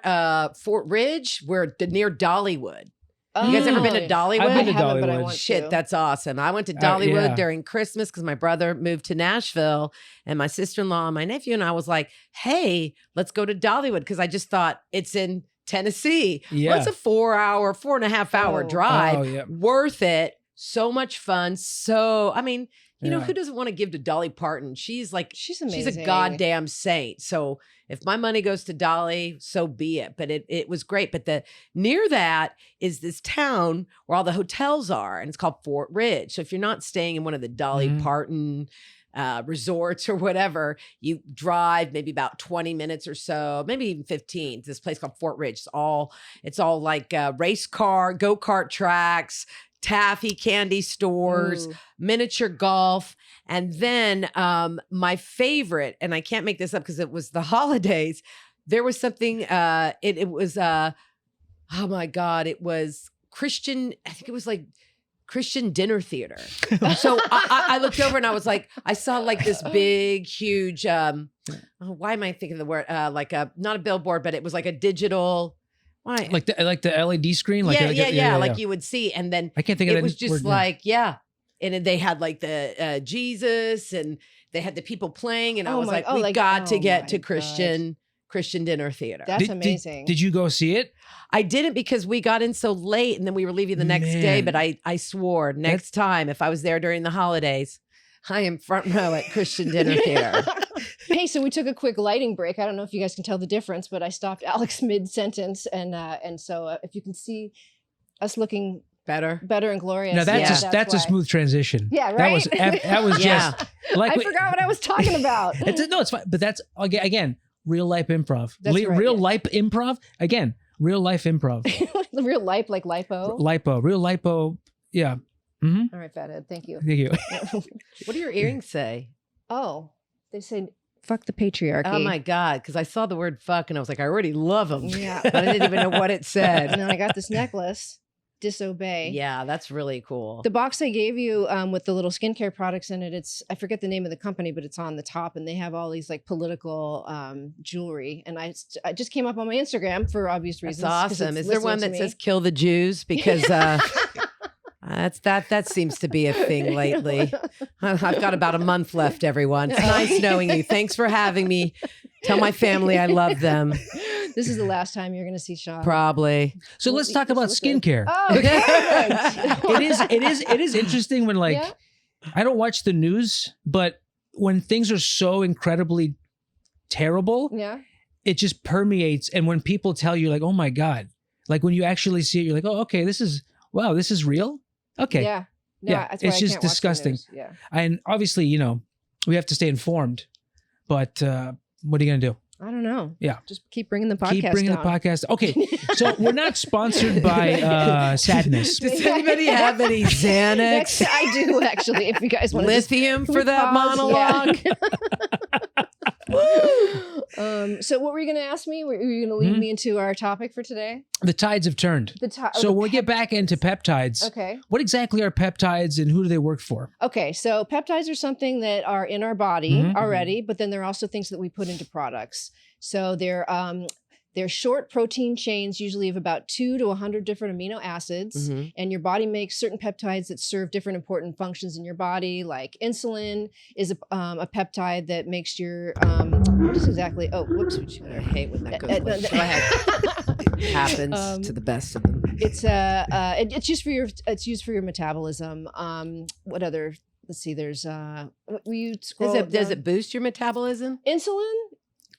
[SPEAKER 3] Ridge, where near Dollywood. You guys ever been to Dollywood?
[SPEAKER 2] I've been to
[SPEAKER 1] I haven't, but I
[SPEAKER 2] Dollywood.
[SPEAKER 1] want
[SPEAKER 3] Shit,
[SPEAKER 1] to.
[SPEAKER 3] that's awesome. I went to Dollywood
[SPEAKER 2] yeah.
[SPEAKER 3] during Christmas because my brother moved to Nashville, and my sister-in-law and my nephew and I was like, hey, let's go to Dollywood, because I just thought it's in Tennessee.
[SPEAKER 2] Yeah.
[SPEAKER 3] Well, it's a 4.5 hour
[SPEAKER 1] Oh.
[SPEAKER 3] drive.
[SPEAKER 2] Oh, yeah.
[SPEAKER 3] Worth it. So much fun. So,
[SPEAKER 2] Yeah.
[SPEAKER 3] who doesn't want to give to Dolly Parton? She's like,
[SPEAKER 1] She's
[SPEAKER 3] she's
[SPEAKER 1] amazing.
[SPEAKER 3] a goddamn saint. So if my money goes to Dolly, so be it. But it was great. But near that is this town where all the hotels are, and it's called Fort Ridge. So if you're not staying in one of the Dolly
[SPEAKER 2] Mhm.
[SPEAKER 3] Parton resorts or whatever, you drive maybe about 20 minutes or so, maybe even 15. This place called Fort Ridge. It's all like race car, go-kart tracks, taffy candy stores,
[SPEAKER 1] Ooh.
[SPEAKER 3] miniature golf. And then my favorite, and I can't make this up because it was the holidays, there was something, it was, oh my God, it was Christian, I think it was like Christian dinner theater. So I looked over and I was like, I saw like this big, huge, why am I thinking of the word? Like not a billboard, but it was like a digital, why?
[SPEAKER 2] Like the LED screen. Like
[SPEAKER 3] Yeah, like you would see. And then
[SPEAKER 2] I can't think of
[SPEAKER 3] it
[SPEAKER 2] that
[SPEAKER 3] was just
[SPEAKER 2] word now.
[SPEAKER 3] like, and then they had like the Jesus, and they had the people playing, and I
[SPEAKER 1] Oh
[SPEAKER 3] was
[SPEAKER 1] my-
[SPEAKER 3] like,
[SPEAKER 1] oh,
[SPEAKER 3] we
[SPEAKER 1] like-
[SPEAKER 3] got to
[SPEAKER 1] oh
[SPEAKER 3] get
[SPEAKER 1] my
[SPEAKER 3] to
[SPEAKER 1] God.
[SPEAKER 3] Christian dinner theater.
[SPEAKER 1] That's amazing.
[SPEAKER 2] Did you go see it?
[SPEAKER 3] I didn't, because we got in so late and then we were leaving the next day,
[SPEAKER 2] Man.
[SPEAKER 3] but I swore next time if I was there during the holidays, I am front row at Christian dinner theater.
[SPEAKER 1] Hey, so we took a quick lighting break. I don't know if you guys can tell the difference, but I stopped Alex mid-sentence. And so if you can see us looking
[SPEAKER 3] Better.
[SPEAKER 1] Better and glorious.
[SPEAKER 2] Now that's
[SPEAKER 1] Yeah,
[SPEAKER 2] that's a
[SPEAKER 1] why.
[SPEAKER 2] smooth transition.
[SPEAKER 1] Yeah,
[SPEAKER 2] That was
[SPEAKER 1] right?
[SPEAKER 2] that was
[SPEAKER 3] Yeah.
[SPEAKER 2] just like
[SPEAKER 1] I forgot what I was talking about.
[SPEAKER 2] it's fine, but that's again real life improv.
[SPEAKER 1] That's right,
[SPEAKER 2] Real
[SPEAKER 1] yeah.
[SPEAKER 2] life improv. Again, real life improv.
[SPEAKER 1] The real lipo, like lipo.
[SPEAKER 2] Real lipo. Yeah. Mm-hmm.
[SPEAKER 1] All right, fathead. Thank you.
[SPEAKER 2] Thank you.
[SPEAKER 3] What do your earrings say?
[SPEAKER 1] Oh, they say fuck the patriarchy.
[SPEAKER 3] Oh my God. Because I saw the word fuck and I was like, I already love them.
[SPEAKER 1] Yeah.
[SPEAKER 3] But I didn't even know what it
[SPEAKER 1] And
[SPEAKER 3] said.
[SPEAKER 1] then I got this necklace, disobey.
[SPEAKER 3] Yeah, that's really cool.
[SPEAKER 1] The box I gave you with the little skincare products in it, I forget the name of the company, but it's on the top and they have all these like political jewelry. And I just came up on my Instagram for obvious reasons.
[SPEAKER 3] That's
[SPEAKER 1] 'cause
[SPEAKER 3] awesome.
[SPEAKER 1] it's
[SPEAKER 3] Is there one
[SPEAKER 1] listening
[SPEAKER 3] that
[SPEAKER 1] to me.
[SPEAKER 3] says kill the Jews? Because that seems to be a thing lately. I've got about a month left, everyone. It's nice knowing you. Thanks for having me. Tell my family I love them.
[SPEAKER 1] This is the last time you're going to see Shawn.
[SPEAKER 3] Probably.
[SPEAKER 2] So let's talk about skincare.
[SPEAKER 1] Oh, perfect.
[SPEAKER 2] It is interesting when like
[SPEAKER 1] Yeah.
[SPEAKER 2] I don't watch the news, but when things are so incredibly terrible,
[SPEAKER 1] Yeah.
[SPEAKER 2] it just permeates. And when people tell you like, oh my God, like when you actually see it, you're like, oh, okay, this is real. Okay.
[SPEAKER 1] Yeah. No,
[SPEAKER 2] Yeah,
[SPEAKER 1] that's why
[SPEAKER 2] it's
[SPEAKER 1] I
[SPEAKER 2] just
[SPEAKER 1] can't watch the
[SPEAKER 2] disgusting.
[SPEAKER 1] news. Yeah.
[SPEAKER 2] And obviously, you know, we have to stay informed, but what are you going to do?
[SPEAKER 1] I don't know.
[SPEAKER 2] Yeah.
[SPEAKER 1] Just keep bringing the podcast
[SPEAKER 2] Keep bringing
[SPEAKER 1] down.
[SPEAKER 2] the podcast. Okay. So we're not sponsored by sadness.
[SPEAKER 3] Does anybody have any Xanax?
[SPEAKER 1] I do actually. If you guys want to
[SPEAKER 3] Lithium for that
[SPEAKER 1] pause?
[SPEAKER 3] monologue?
[SPEAKER 1] So what were you going to ask me? Were you going to lead me into our topic for today?
[SPEAKER 2] The tides have turned. So when we get back into peptides,
[SPEAKER 1] Okay.
[SPEAKER 2] what exactly are peptides and who do they work for?
[SPEAKER 1] Okay. So peptides are something that are in our body
[SPEAKER 2] Mhm.
[SPEAKER 1] already, but then they're also things that we put into products. So they're short protein chains, usually of about 2 to 100 different amino acids.
[SPEAKER 3] Mhm.
[SPEAKER 1] And your body makes certain peptides that serve different important functions in your body, like insulin is a peptide that makes your what is exactly? Oh, whoops!
[SPEAKER 3] I hate when that goes.
[SPEAKER 1] no,
[SPEAKER 3] Go ahead. Happens to the best of them.
[SPEAKER 1] It's used for your metabolism. What other? Let's see. There's will you scroll?
[SPEAKER 3] Does
[SPEAKER 1] down?
[SPEAKER 3] it boost your metabolism?
[SPEAKER 1] Insulin?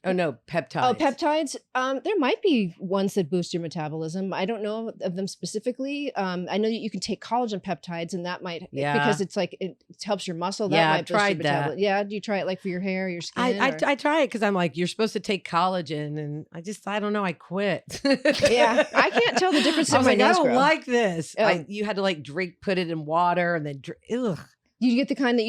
[SPEAKER 3] Oh no, peptides.
[SPEAKER 1] Oh, peptides. There might be ones that boost your metabolism. I don't know of them specifically. I know that you can take collagen peptides, and that might, because it's like it helps your muscle. That
[SPEAKER 3] Yeah,
[SPEAKER 1] might
[SPEAKER 3] I've
[SPEAKER 1] boost your
[SPEAKER 3] tried that.
[SPEAKER 1] metabolism. Yeah, do you try it like for your hair, your skin?
[SPEAKER 3] I try it because I'm like, you're supposed to take collagen, and I don't know. I quit.
[SPEAKER 1] Yeah, I can't tell the difference
[SPEAKER 3] I
[SPEAKER 1] in
[SPEAKER 3] was
[SPEAKER 1] my
[SPEAKER 3] like, I
[SPEAKER 1] nails
[SPEAKER 3] don't
[SPEAKER 1] grow.
[SPEAKER 3] like this.
[SPEAKER 1] Oh.
[SPEAKER 3] You had to like put it in water, and then ugh.
[SPEAKER 1] You get the kind that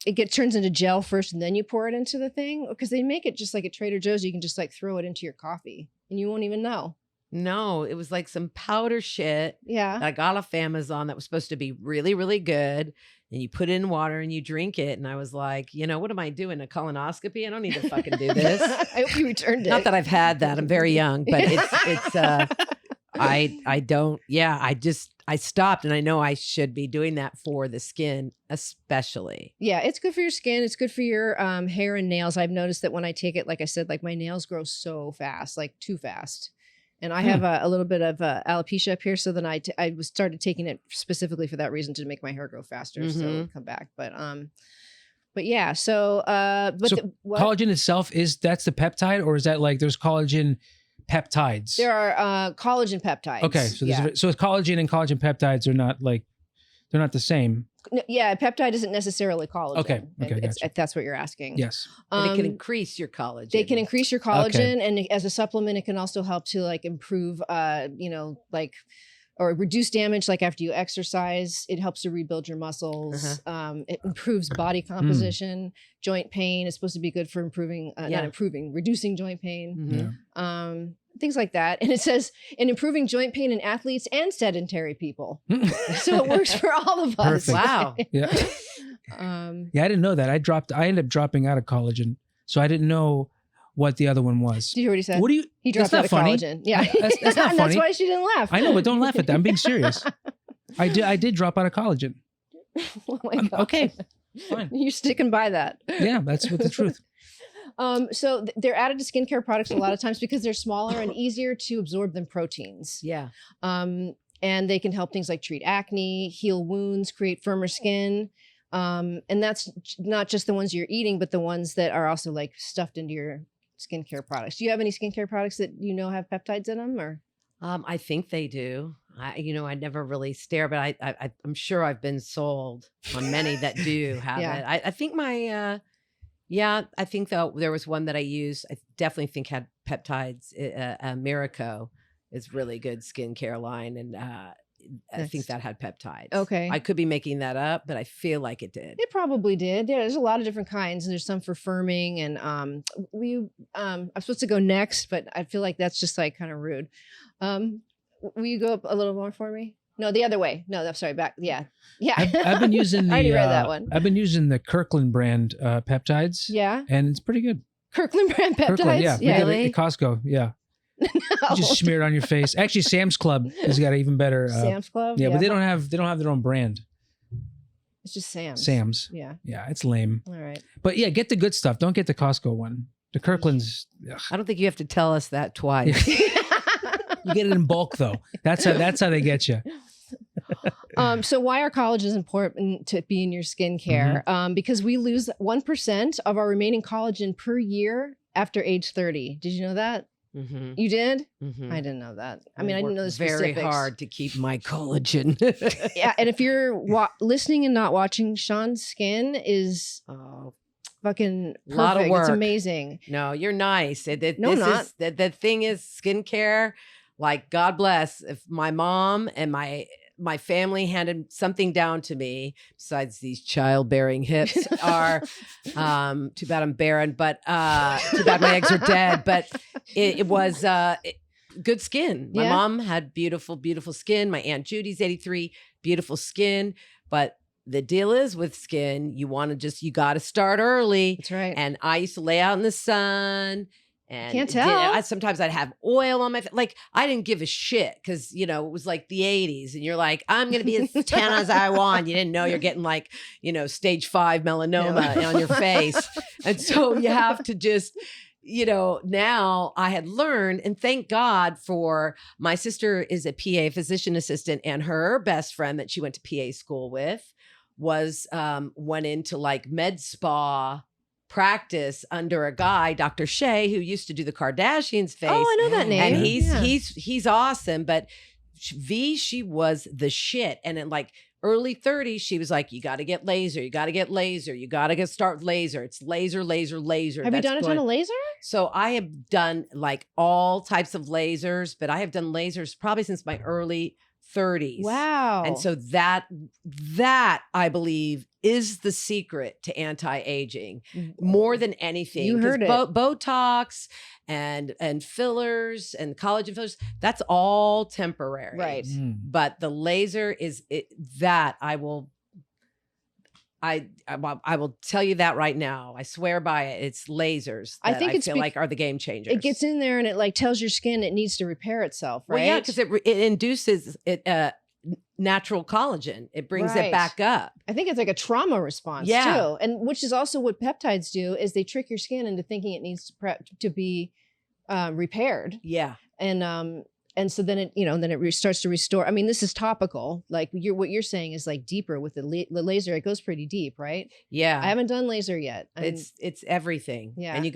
[SPEAKER 1] it turns into gel first, and then you pour it into the thing, because they make it just like at Trader Joe's. You can just like throw it into your coffee, and you won't even know.
[SPEAKER 3] No, it was like some powder shit
[SPEAKER 1] Yeah.
[SPEAKER 3] that I got off Amazon that was supposed to be really, really good. And you put it in water and you drink it. And I was like, what am I doing? A colonoscopy? I don't need to fucking do this.
[SPEAKER 1] I hope you returned it.
[SPEAKER 3] Not that I've had that. I'm very young, but I don't. Yeah, I stopped, and I know I should be doing that for the skin, especially.
[SPEAKER 1] Yeah, it's good for your skin. It's good for your hair and nails. I've noticed that when I take it, like I said, like my nails grow so fast, like too fast. And I have a little bit of alopecia up here, so then I started taking it specifically for that reason, to make my hair grow faster, so it would come back. But yeah, so
[SPEAKER 2] collagen itself that's the peptide, or is that like there's collagen peptides?
[SPEAKER 1] There are collagen peptides.
[SPEAKER 2] Okay, so so collagen and collagen peptides are not like they're not the same.
[SPEAKER 1] Yeah, peptide isn't necessarily collagen.
[SPEAKER 2] Okay, gotcha.
[SPEAKER 1] If that's what you're asking.
[SPEAKER 2] Yes,
[SPEAKER 3] And it can increase your collagen.
[SPEAKER 1] They can increase your collagen, and as a supplement, it can also help to like improve, or reduce damage. Like after you exercise, it helps to rebuild your muscles. It improves body composition, joint pain. It's supposed to be good for reducing joint pain.
[SPEAKER 3] Mm-hmm.
[SPEAKER 1] Things like that. And it says in improving joint pain in athletes and sedentary people. So it works for all of us.
[SPEAKER 2] Perfect.
[SPEAKER 3] Wow.
[SPEAKER 2] Yeah. Yeah, I didn't know that. I ended up dropping out of collagen, so I didn't know what the other one was.
[SPEAKER 1] Did you already say?
[SPEAKER 2] What do you?
[SPEAKER 1] He dropped
[SPEAKER 2] that's
[SPEAKER 1] out
[SPEAKER 2] not
[SPEAKER 1] of
[SPEAKER 2] funny.
[SPEAKER 1] collagen. Yeah,
[SPEAKER 2] That's not
[SPEAKER 1] and
[SPEAKER 2] funny.
[SPEAKER 1] that's why she didn't laugh.
[SPEAKER 2] I know, but don't laugh at that. I'm being serious. I did drop out of collagen.
[SPEAKER 1] Oh my God.
[SPEAKER 2] Okay, fine.
[SPEAKER 1] You're sticking by that.
[SPEAKER 2] Yeah, that's what the truth.
[SPEAKER 1] So they're added to skincare products a lot of times because they're smaller and easier to absorb than proteins.
[SPEAKER 3] Yeah.
[SPEAKER 1] And they can help things like treat acne, heal wounds, create firmer skin. And that's not just the ones you're eating, but the ones that are also like stuffed into your skincare products. Do you have any skincare products that have peptides in them, or?
[SPEAKER 3] I think they do. I never really stare, but I'm sure I've been sold on many that do have
[SPEAKER 1] Yeah.
[SPEAKER 3] it. I think my, I think though there was one that I used. I definitely think had peptides. Miraco is really good skincare line, and I think that had peptides.
[SPEAKER 1] Okay.
[SPEAKER 3] I could be making that up, but I feel like it did.
[SPEAKER 1] It probably did. Yeah, there's a lot of different kinds, and there's some for firming. And I'm supposed to go next, but I feel like that's just like kind of rude. Will you go up a little more for me? No, the other way. No, I'm sorry. Back. Yeah.
[SPEAKER 2] I've been using
[SPEAKER 1] I already
[SPEAKER 2] the
[SPEAKER 1] read that one.
[SPEAKER 2] I've been using the Kirkland brand peptides.
[SPEAKER 1] Yeah.
[SPEAKER 2] And it's pretty good.
[SPEAKER 1] Kirkland brand peptides.
[SPEAKER 2] Kirkland, yeah. We get it
[SPEAKER 3] Really?
[SPEAKER 2] at Costco. Yeah.
[SPEAKER 1] No.
[SPEAKER 2] You just smear it on your face. Actually, Sam's Club has got an even better.
[SPEAKER 1] Sam's Club.
[SPEAKER 2] Yeah, but they don't have their own brand.
[SPEAKER 1] It's just Sam's.
[SPEAKER 2] Sam's.
[SPEAKER 1] Yeah.
[SPEAKER 2] Yeah, it's lame.
[SPEAKER 1] All right.
[SPEAKER 2] But yeah, get the good stuff. Don't get the Costco one. The Kirkland's. Ugh.
[SPEAKER 3] I don't think you have to tell us that twice.
[SPEAKER 2] You get it in bulk though. That's how they get you.
[SPEAKER 1] So why are collagens important to be in your skincare? Because we lose 1% of our remaining collagen per year after age 30. Did you know that?
[SPEAKER 3] Mm-hmm.
[SPEAKER 1] You did?
[SPEAKER 3] Mm-hmm.
[SPEAKER 1] I didn't know that. I mean, I didn't know the specifics.
[SPEAKER 3] Very hard to keep my collagen.
[SPEAKER 1] Yeah, and if you're listening and not watching, Shawn's skin is fucking perfect.
[SPEAKER 3] Lot of work.
[SPEAKER 1] It's amazing.
[SPEAKER 3] No, you're nice.
[SPEAKER 1] No, I'm not.
[SPEAKER 3] The thing is skincare. Like, God bless, if my mom and my family handed something down to me, besides these childbearing hips, are too bad I'm barren, but too bad my eggs are dead. But it was good skin. My mom had beautiful, beautiful skin. My Aunt Judy's 83, beautiful skin. But the deal is with skin, you got to start early.
[SPEAKER 1] That's right.
[SPEAKER 3] And I used to lay out in the sun. And
[SPEAKER 1] Can't tell.
[SPEAKER 3] Sometimes I'd have oil on my face. Like, I didn't give a shit because, it was like the 80s. And you're like, I'm going to be as tan as I want. You didn't know you're getting like, stage 5 melanoma on your face. And so you have to just, now I had learned, and thank God for my sister is a PA physician assistant, and her best friend that she went to PA school with went into like med spa practice under a guy, Dr. Shea, who used to do the Kardashians' face.
[SPEAKER 1] Oh, I know that name.
[SPEAKER 3] And he's awesome. But she was the shit. And in like early 30s, she was like, you got to get laser. You got to get laser. You got to start laser. It's laser, laser, laser.
[SPEAKER 1] Have you done a ton of laser?
[SPEAKER 3] So I have done like all types of lasers, but I have done lasers probably since my early 30s.
[SPEAKER 1] Wow.
[SPEAKER 3] And so that I believe is the secret to anti-aging more than anything.
[SPEAKER 1] You heard it.
[SPEAKER 3] Botox and fillers and collagen fillers, that's all temporary.
[SPEAKER 1] Right.
[SPEAKER 3] But the laser is that I will tell you that right now. I swear by it. It's lasers that I feel like are the game changers.
[SPEAKER 1] It gets in there and it like tells your skin it needs to repair itself, right?
[SPEAKER 3] Well, yeah, because it induces natural collagen. It brings it back up.
[SPEAKER 1] I think it's like a trauma response too. And which is also what peptides do, is they trick your skin into thinking it needs to be repaired.
[SPEAKER 3] Yeah.
[SPEAKER 1] And so then it starts to restore. I mean, this is topical. Like what you're saying is like deeper with the laser. It goes pretty deep, right?
[SPEAKER 3] Yeah.
[SPEAKER 1] I haven't done laser yet.
[SPEAKER 3] It's everything.
[SPEAKER 1] Yeah.
[SPEAKER 3] And you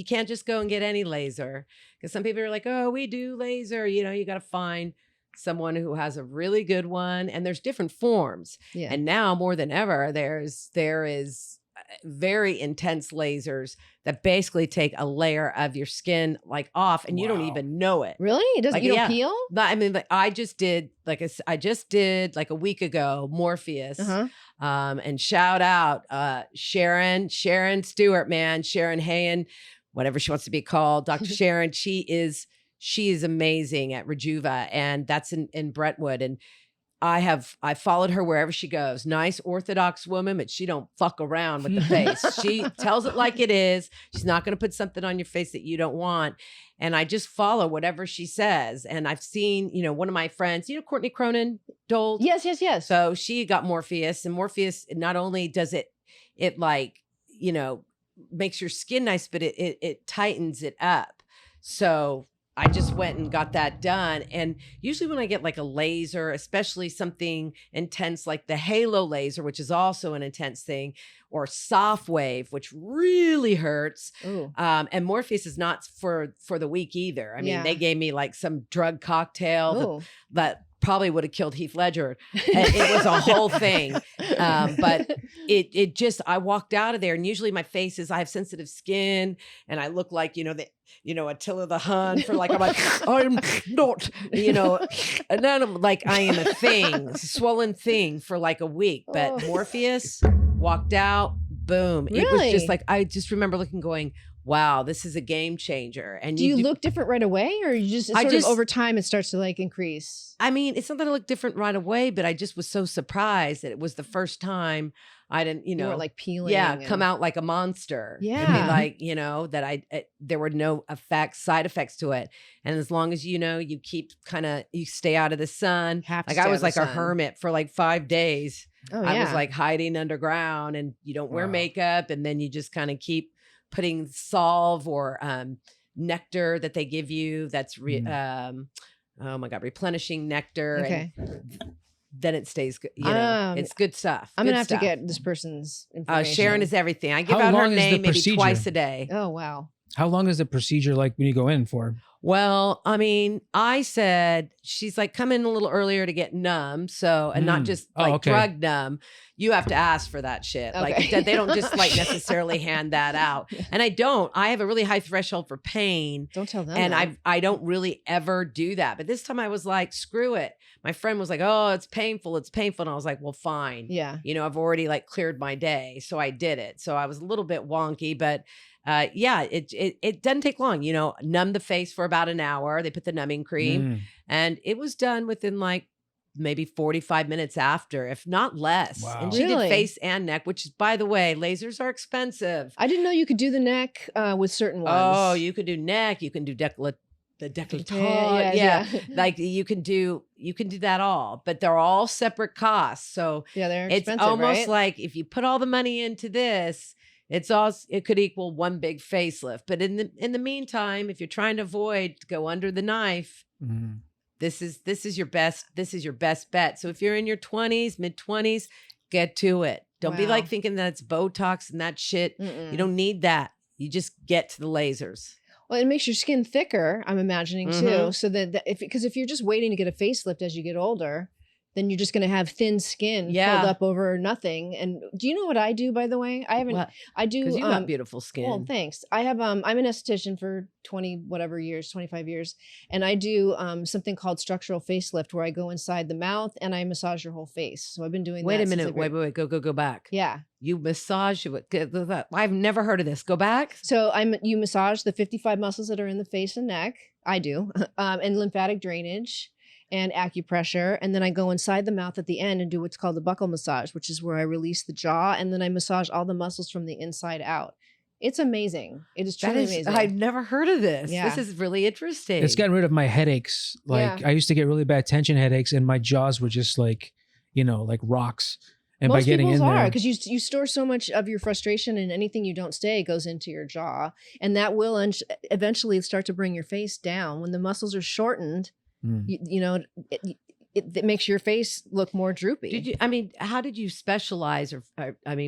[SPEAKER 3] can't just go and get any laser, because some people are like, oh, we do laser. You got to find someone who has a really good one, and there's different forms.
[SPEAKER 1] Yeah.
[SPEAKER 3] And now more than ever, there is very intense lasers that basically take a layer of your skin like off, and you don't even know it.
[SPEAKER 1] Really? It doesn't, you don't peel?
[SPEAKER 3] I mean, like, I just did like a week ago, Morpheus. And shout out Sharon Stewart, man, Sharon Hayen, whatever she wants to be called, Dr. Sharon. She is amazing at Rejuva, and that's in Brentwood. And I followed her wherever she goes. Nice Orthodox woman, but she don't fuck around with the face. She tells it like it is. She's not going to put something on your face that you don't want. And I just follow whatever she says. And I've seen, one of my friends, Courtney Cronin Dole.
[SPEAKER 1] Yes.
[SPEAKER 3] So she got Morpheus, and Morpheus not only does it like, makes your skin nice, but it tightens it up. So I just went and got that done. And usually when I get like a laser, especially something intense like the halo laser, which is also an intense thing, or soft wave, which really hurts. And Morpheus is not for the weak either. I mean, they gave me like some drug cocktail that probably would have killed Heath Ledger. It was a whole thing. But it just, I walked out of there, and usually my face is, I have sensitive skin and I look like, Attila the Hun for like, I'm like, I'm not, and then I'm like, I am a thing, swollen thing for like a week. But Morpheus walked out, boom. It was
[SPEAKER 1] Really?
[SPEAKER 3] just like, I just remember looking, going, wow, this is a game changer. And
[SPEAKER 1] Do you look different right away, or you just sort of over time it starts to like increase?
[SPEAKER 3] I mean, it's not that I look different right away, but I just was so surprised that it was the first time I didn't,
[SPEAKER 1] You were like peeling.
[SPEAKER 3] yeah,
[SPEAKER 1] and-
[SPEAKER 3] come out like a monster.
[SPEAKER 1] Yeah.
[SPEAKER 3] And be like, that there were no side effects to it. And as long as, you keep you stay out of the sun.
[SPEAKER 1] Have to
[SPEAKER 3] Like
[SPEAKER 1] stay
[SPEAKER 3] I
[SPEAKER 1] out
[SPEAKER 3] was
[SPEAKER 1] of the
[SPEAKER 3] like a
[SPEAKER 1] sun.
[SPEAKER 3] hermit for like 5 days.
[SPEAKER 1] Oh,
[SPEAKER 3] I was
[SPEAKER 1] yeah.
[SPEAKER 3] like hiding underground, and you don't wear
[SPEAKER 2] Wow.
[SPEAKER 3] makeup. And then you just kind of keep putting salve or nectar that they give you. That's oh my God, replenishing nectar.
[SPEAKER 1] Okay.
[SPEAKER 3] And then it stays good. It's good stuff.
[SPEAKER 1] I'm
[SPEAKER 3] Good
[SPEAKER 1] gonna have
[SPEAKER 3] stuff.
[SPEAKER 1] to get this person's information.
[SPEAKER 3] Sharon is everything. I give
[SPEAKER 2] How
[SPEAKER 3] out her
[SPEAKER 2] long is the
[SPEAKER 3] name maybe
[SPEAKER 2] procedure?
[SPEAKER 3] twice a day.
[SPEAKER 1] Oh wow.
[SPEAKER 2] How long is the procedure like when you go in for?
[SPEAKER 3] Well, I mean, I said, she's like, come in a little earlier to get numb. So, and not just
[SPEAKER 2] Oh,
[SPEAKER 3] like
[SPEAKER 2] okay.
[SPEAKER 3] drug numb. You have to ask for that shit.
[SPEAKER 1] Okay.
[SPEAKER 3] Like they don't just like necessarily hand that out. And I have a really high threshold for pain.
[SPEAKER 1] Don't tell them.
[SPEAKER 3] And
[SPEAKER 1] that.
[SPEAKER 3] I don't really ever do that. But this time I was like, screw it. My friend was like, oh, it's painful. It's painful. And I was like, well, fine.
[SPEAKER 1] Yeah.
[SPEAKER 3] I've already like cleared my day. So I did it. So I was a little bit wonky, but it doesn't take long, numb the face for about an hour. They put the numbing cream and it was done within like maybe 45 minutes after, if not less.
[SPEAKER 2] Wow.
[SPEAKER 3] And she
[SPEAKER 1] Really?
[SPEAKER 3] did face and neck, which is, by the way, lasers are expensive.
[SPEAKER 1] I didn't know you could do the neck with certain ones.
[SPEAKER 3] Oh, you could do neck. You can do the décolleté.
[SPEAKER 1] Yeah.
[SPEAKER 3] Like you can do that all, but they're all separate costs. So
[SPEAKER 1] Yeah, they're
[SPEAKER 3] it's
[SPEAKER 1] expensive,
[SPEAKER 3] almost
[SPEAKER 1] right?
[SPEAKER 3] like if you put all the money into this, it could equal one big facelift. But in the meantime, if you're trying to avoid go under the knife, this is your best bet. So if you're in your 20s, mid-20s, get to it. Don't be
[SPEAKER 1] Wow.
[SPEAKER 3] like thinking that it's Botox and that shit.
[SPEAKER 1] Mm-mm.
[SPEAKER 3] You don't need that. You just get to the lasers.
[SPEAKER 1] Well, it makes your skin thicker, I'm imagining too.
[SPEAKER 3] Mhm.
[SPEAKER 1] So that if you're just waiting to get a facelift as you get older, then you're just going to have thin skin
[SPEAKER 3] Yeah.
[SPEAKER 1] filled up over nothing. And do you know what I do, by the way? I haven't.
[SPEAKER 3] What?
[SPEAKER 1] I do.
[SPEAKER 3] Because you got beautiful skin.
[SPEAKER 1] Well, thanks. I have I'm an esthetician for 25 years, and I do something called structural facelift, where I go inside the mouth and I massage your whole face. So I've been doing
[SPEAKER 3] Wait
[SPEAKER 1] that
[SPEAKER 3] a
[SPEAKER 1] since
[SPEAKER 3] minute. Wait. Go back.
[SPEAKER 1] Yeah.
[SPEAKER 3] You massage I've never heard of this. Go back.
[SPEAKER 1] So you massage the 55 muscles that are in the face and neck. I do, and lymphatic drainage and acupressure. And then I go inside the mouth at the end and do what's called the buccal massage, which is where I release the jaw. And then I massage all the muscles from the inside out. It's amazing. It is truly amazing.
[SPEAKER 3] I've never heard of this.
[SPEAKER 1] Yeah.
[SPEAKER 3] This is really interesting.
[SPEAKER 2] It's gotten rid of my headaches. Like
[SPEAKER 1] Yeah.
[SPEAKER 2] I used to get really bad tension headaches, and my jaws were just like, like rocks. And
[SPEAKER 1] Most
[SPEAKER 2] by getting
[SPEAKER 1] people's
[SPEAKER 2] in
[SPEAKER 1] are,
[SPEAKER 2] there,
[SPEAKER 1] because you store so much of your frustration, and anything you don't say goes into your jaw. And that will eventually start to bring your face down. When the muscles are shortened, it makes your face look more droopy.
[SPEAKER 3] How did you specialize, or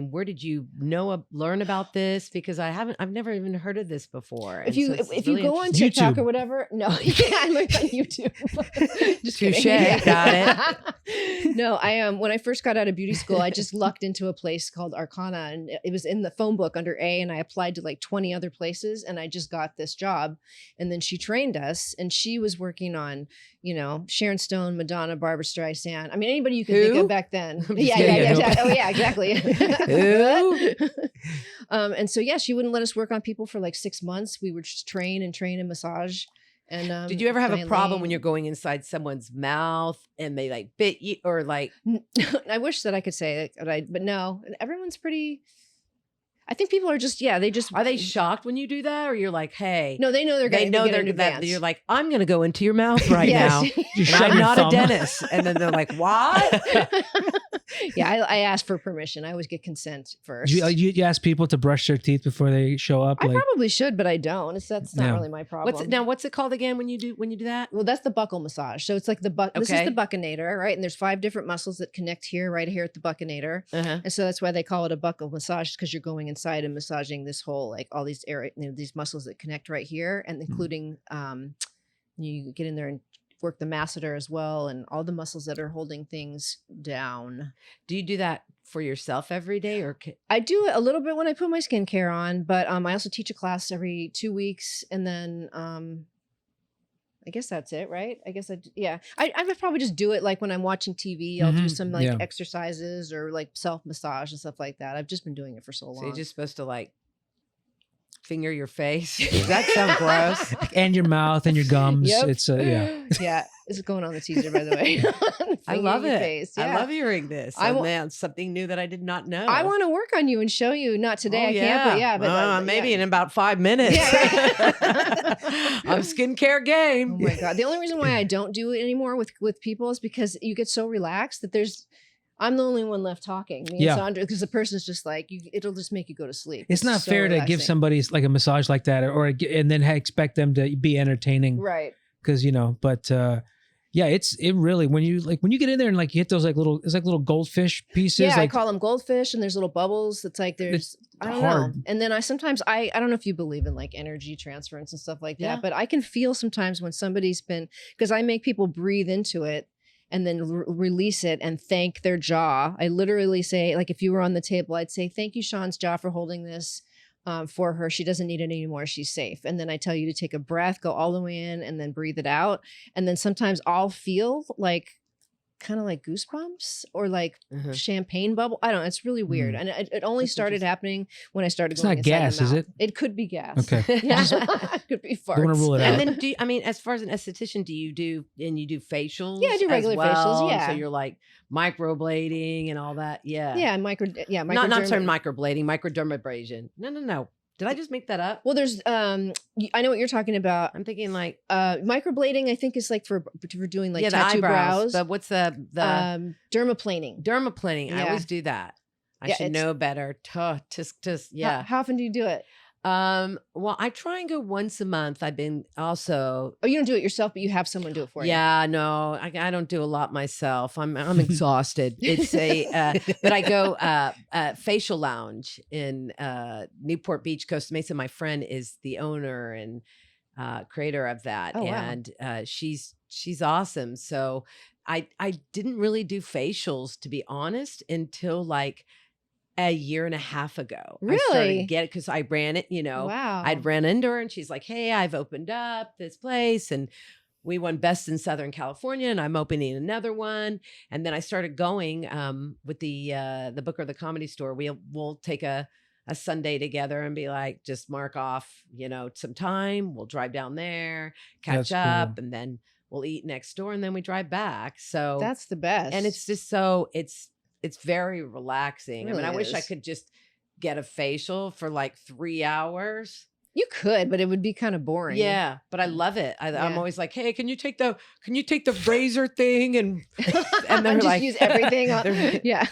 [SPEAKER 3] where did you learn about this? Because I've never even heard of this before.
[SPEAKER 1] If
[SPEAKER 3] And
[SPEAKER 1] you
[SPEAKER 3] so it's
[SPEAKER 1] if you
[SPEAKER 3] really
[SPEAKER 1] go on
[SPEAKER 3] interesting.
[SPEAKER 1] TikTok
[SPEAKER 2] YouTube.
[SPEAKER 1] or whatever, no, yeah, I'm like on YouTube. Just
[SPEAKER 3] Touche,
[SPEAKER 1] kidding.
[SPEAKER 3] got
[SPEAKER 1] it. No, I when I first got out of beauty school, I just lucked into a place called Arcana, and it was in the phone book under A, and I applied to like 20 other places, and I just got this job. And then she trained us, and she was working on, Sharon Stone, Madonna, Barbara Streisand. I mean, anybody you could think
[SPEAKER 3] Who?
[SPEAKER 1] of back then.
[SPEAKER 3] I'm
[SPEAKER 1] Yeah,
[SPEAKER 3] just kidding.
[SPEAKER 1] exactly. Oh, yeah, exactly.
[SPEAKER 3] Who?
[SPEAKER 1] And so, yeah, she wouldn't let us work on people for like 6 months. We would just train and massage. And
[SPEAKER 3] Did you ever have a
[SPEAKER 1] Diane
[SPEAKER 3] problem
[SPEAKER 1] Lane.
[SPEAKER 3] when you're going inside someone's mouth and they like bit you, or like?
[SPEAKER 1] I wish that I could say it, but no, everyone's pretty. I think people are just,
[SPEAKER 3] Are they shocked when you do that, or you're like, hey?
[SPEAKER 1] No, they know they're
[SPEAKER 3] they
[SPEAKER 1] going
[SPEAKER 3] know
[SPEAKER 1] to get
[SPEAKER 3] they're
[SPEAKER 1] in
[SPEAKER 3] that
[SPEAKER 1] advance.
[SPEAKER 3] you're like, I'm going to go into your mouth right
[SPEAKER 1] Yes.
[SPEAKER 3] now.
[SPEAKER 2] You
[SPEAKER 3] And
[SPEAKER 2] shove
[SPEAKER 3] I'm
[SPEAKER 2] your
[SPEAKER 3] not a
[SPEAKER 2] thumb.
[SPEAKER 3] dentist. And then they're like, what?
[SPEAKER 1] Yeah, I ask for permission. I always get consent first.
[SPEAKER 2] you ask people to brush their teeth before they show up.
[SPEAKER 1] I
[SPEAKER 2] Like,
[SPEAKER 1] probably should, but I don't. That's not
[SPEAKER 2] No.
[SPEAKER 1] really my problem.
[SPEAKER 3] What's it called again when you do that?
[SPEAKER 1] Well, that's the buccal massage. So it's like this is
[SPEAKER 3] Okay.
[SPEAKER 1] the buccinator, right? And there's 5 different muscles that connect right here at the buccinator.
[SPEAKER 3] Uh-huh.
[SPEAKER 1] And so that's why they call it a buccal massage, because you're going inside and massaging this whole, like all these area, these muscles that connect right here, and including you get in there and work the masseter as well, and all the muscles that are holding things down.
[SPEAKER 3] Do you do that for yourself every day, or
[SPEAKER 1] I do it a little bit when I put my skincare on, but I also teach a class every 2 weeks, and then I guess that's it, right? I guess I would probably just do it like when I'm watching TV. I'll do some like exercises or like self massage and stuff like that. I've just been doing it for so long.
[SPEAKER 3] So you're just supposed to like finger your face? Does that sound gross?
[SPEAKER 2] And your mouth and your gums.
[SPEAKER 1] Yep.
[SPEAKER 2] It's yeah.
[SPEAKER 1] This is going on the teaser, by the way.
[SPEAKER 3] I love it.
[SPEAKER 1] Face. Yeah.
[SPEAKER 3] I love hearing this. Man, something new that I did not know.
[SPEAKER 1] I want to work on you and show you. Not today, I can't. But
[SPEAKER 3] maybe in about 5 minutes.
[SPEAKER 1] Yeah, right.
[SPEAKER 3] I'm skincare game.
[SPEAKER 1] Oh my god! The only reason why I don't do it anymore with people is because you get so relaxed that I'm the only one left talking. Me and Sandra, because the person's just like, it'll just make you go to sleep.
[SPEAKER 2] It's not
[SPEAKER 1] so
[SPEAKER 2] fair to give somebody like a massage like that, and then expect them to be entertaining,
[SPEAKER 1] right?
[SPEAKER 2] Because yeah, it really when you get in there and like you hit those it's like little goldfish pieces.
[SPEAKER 1] Yeah,
[SPEAKER 2] like,
[SPEAKER 1] I call them goldfish, and there's little bubbles. It's like I don't know. And then I don't know if you believe in like energy transference and stuff like that, but I can feel sometimes when somebody's been, because I make people breathe into it and then release it and thank their jaw. I literally say, like, if you were on the table, I'd say, thank you, Shawn's jaw, for holding this for her. She doesn't need it anymore. She's safe. And then I tell you to take a breath, go all the way in, and then breathe it out. And then sometimes I'll feel like kind of like goosebumps or like champagne bubble. I don't know. It's really weird. And it only started happening when I started going inside the mouth. It's not gas, is it? It could be gas.
[SPEAKER 2] Okay.
[SPEAKER 1] Yeah. It could be farts.
[SPEAKER 2] Don't want to rule it out.
[SPEAKER 3] And then as far as an esthetician, do you do facials?
[SPEAKER 1] Yeah, I do regular facials. Yeah.
[SPEAKER 3] So you're like microblading and all that. Yeah.
[SPEAKER 1] Yeah.
[SPEAKER 3] Not microblading, microdermabrasion. No. Did I just make that up?
[SPEAKER 1] Well, there's I know what you're talking about.
[SPEAKER 3] I'm thinking like
[SPEAKER 1] microblading. I think is like for doing like
[SPEAKER 3] the
[SPEAKER 1] tattoo
[SPEAKER 3] eyebrows. But what's the
[SPEAKER 1] dermaplaning?
[SPEAKER 3] Dermaplaning.
[SPEAKER 1] Yeah.
[SPEAKER 3] I always do that. I should know better. Yeah.
[SPEAKER 1] How often do you do it?
[SPEAKER 3] Well, I try and go once a month. I've been also.
[SPEAKER 1] Oh, you don't do it yourself, but you have someone do it for you.
[SPEAKER 3] Yeah, no, I don't do a lot myself. I'm exhausted. It's but I go facial lounge in Newport Beach, Costa Mesa. My friend is the owner and creator of that, and she's awesome. So I didn't really do facials, to be honest, until like a year and a half ago.
[SPEAKER 1] Really?
[SPEAKER 3] I started to get it because I ran it,
[SPEAKER 1] Wow.
[SPEAKER 3] I'd ran into her and she's like, hey, I've opened up this place and we won Best in Southern California and I'm opening another one. And then I started going with the Booker of the Comedy Store. We'll take a Sunday together and be like, just mark off, some time. We'll drive down there, catch up, and then we'll eat next door and then we drive back. So
[SPEAKER 1] that's the best.
[SPEAKER 3] And it's just it's very relaxing.
[SPEAKER 1] Really,
[SPEAKER 3] I mean, I wish I could just get a facial for like 3 hours.
[SPEAKER 1] You could, but it would be kind of boring.
[SPEAKER 3] Yeah, but I love it. I'm always like, hey, can you take the razor thing and then
[SPEAKER 1] just
[SPEAKER 3] like
[SPEAKER 1] use everything. Yeah,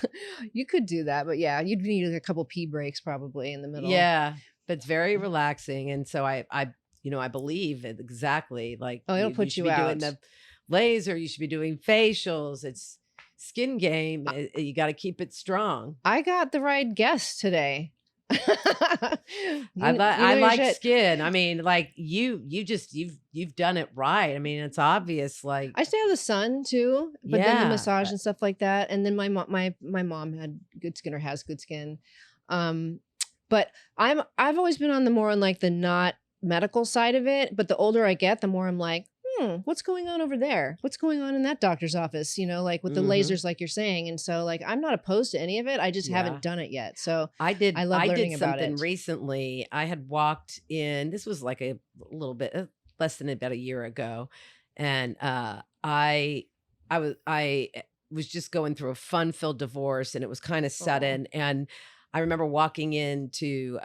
[SPEAKER 1] you could do that, but yeah, you'd need a couple pee breaks probably in the middle.
[SPEAKER 3] Yeah, but it's very relaxing, and so I believe it exactly. Like,
[SPEAKER 1] it'll put you out.
[SPEAKER 3] Doing the laser, you should be doing facials. It's skin game. You got to keep it strong.
[SPEAKER 1] I got the right guest today.
[SPEAKER 3] I like skin. I mean, like you've done it right. I mean, it's obvious. Like
[SPEAKER 1] I stay out of the sun too, but then the massage and stuff like that. And then my mom had good skin or has good skin. But I've always been on like the not medical side of it. But the older I get, the more I'm like, what's going on over there? What's going on in that doctor's office? Like with the lasers, like you're saying. And so like, I'm not opposed to any of it. I just haven't done it yet. So I love learning about it.
[SPEAKER 3] Recently. I had walked in, this was like a little bit less than about a year ago. And I was just going through a fun-filled divorce and it was kind of sudden. And I remember walking into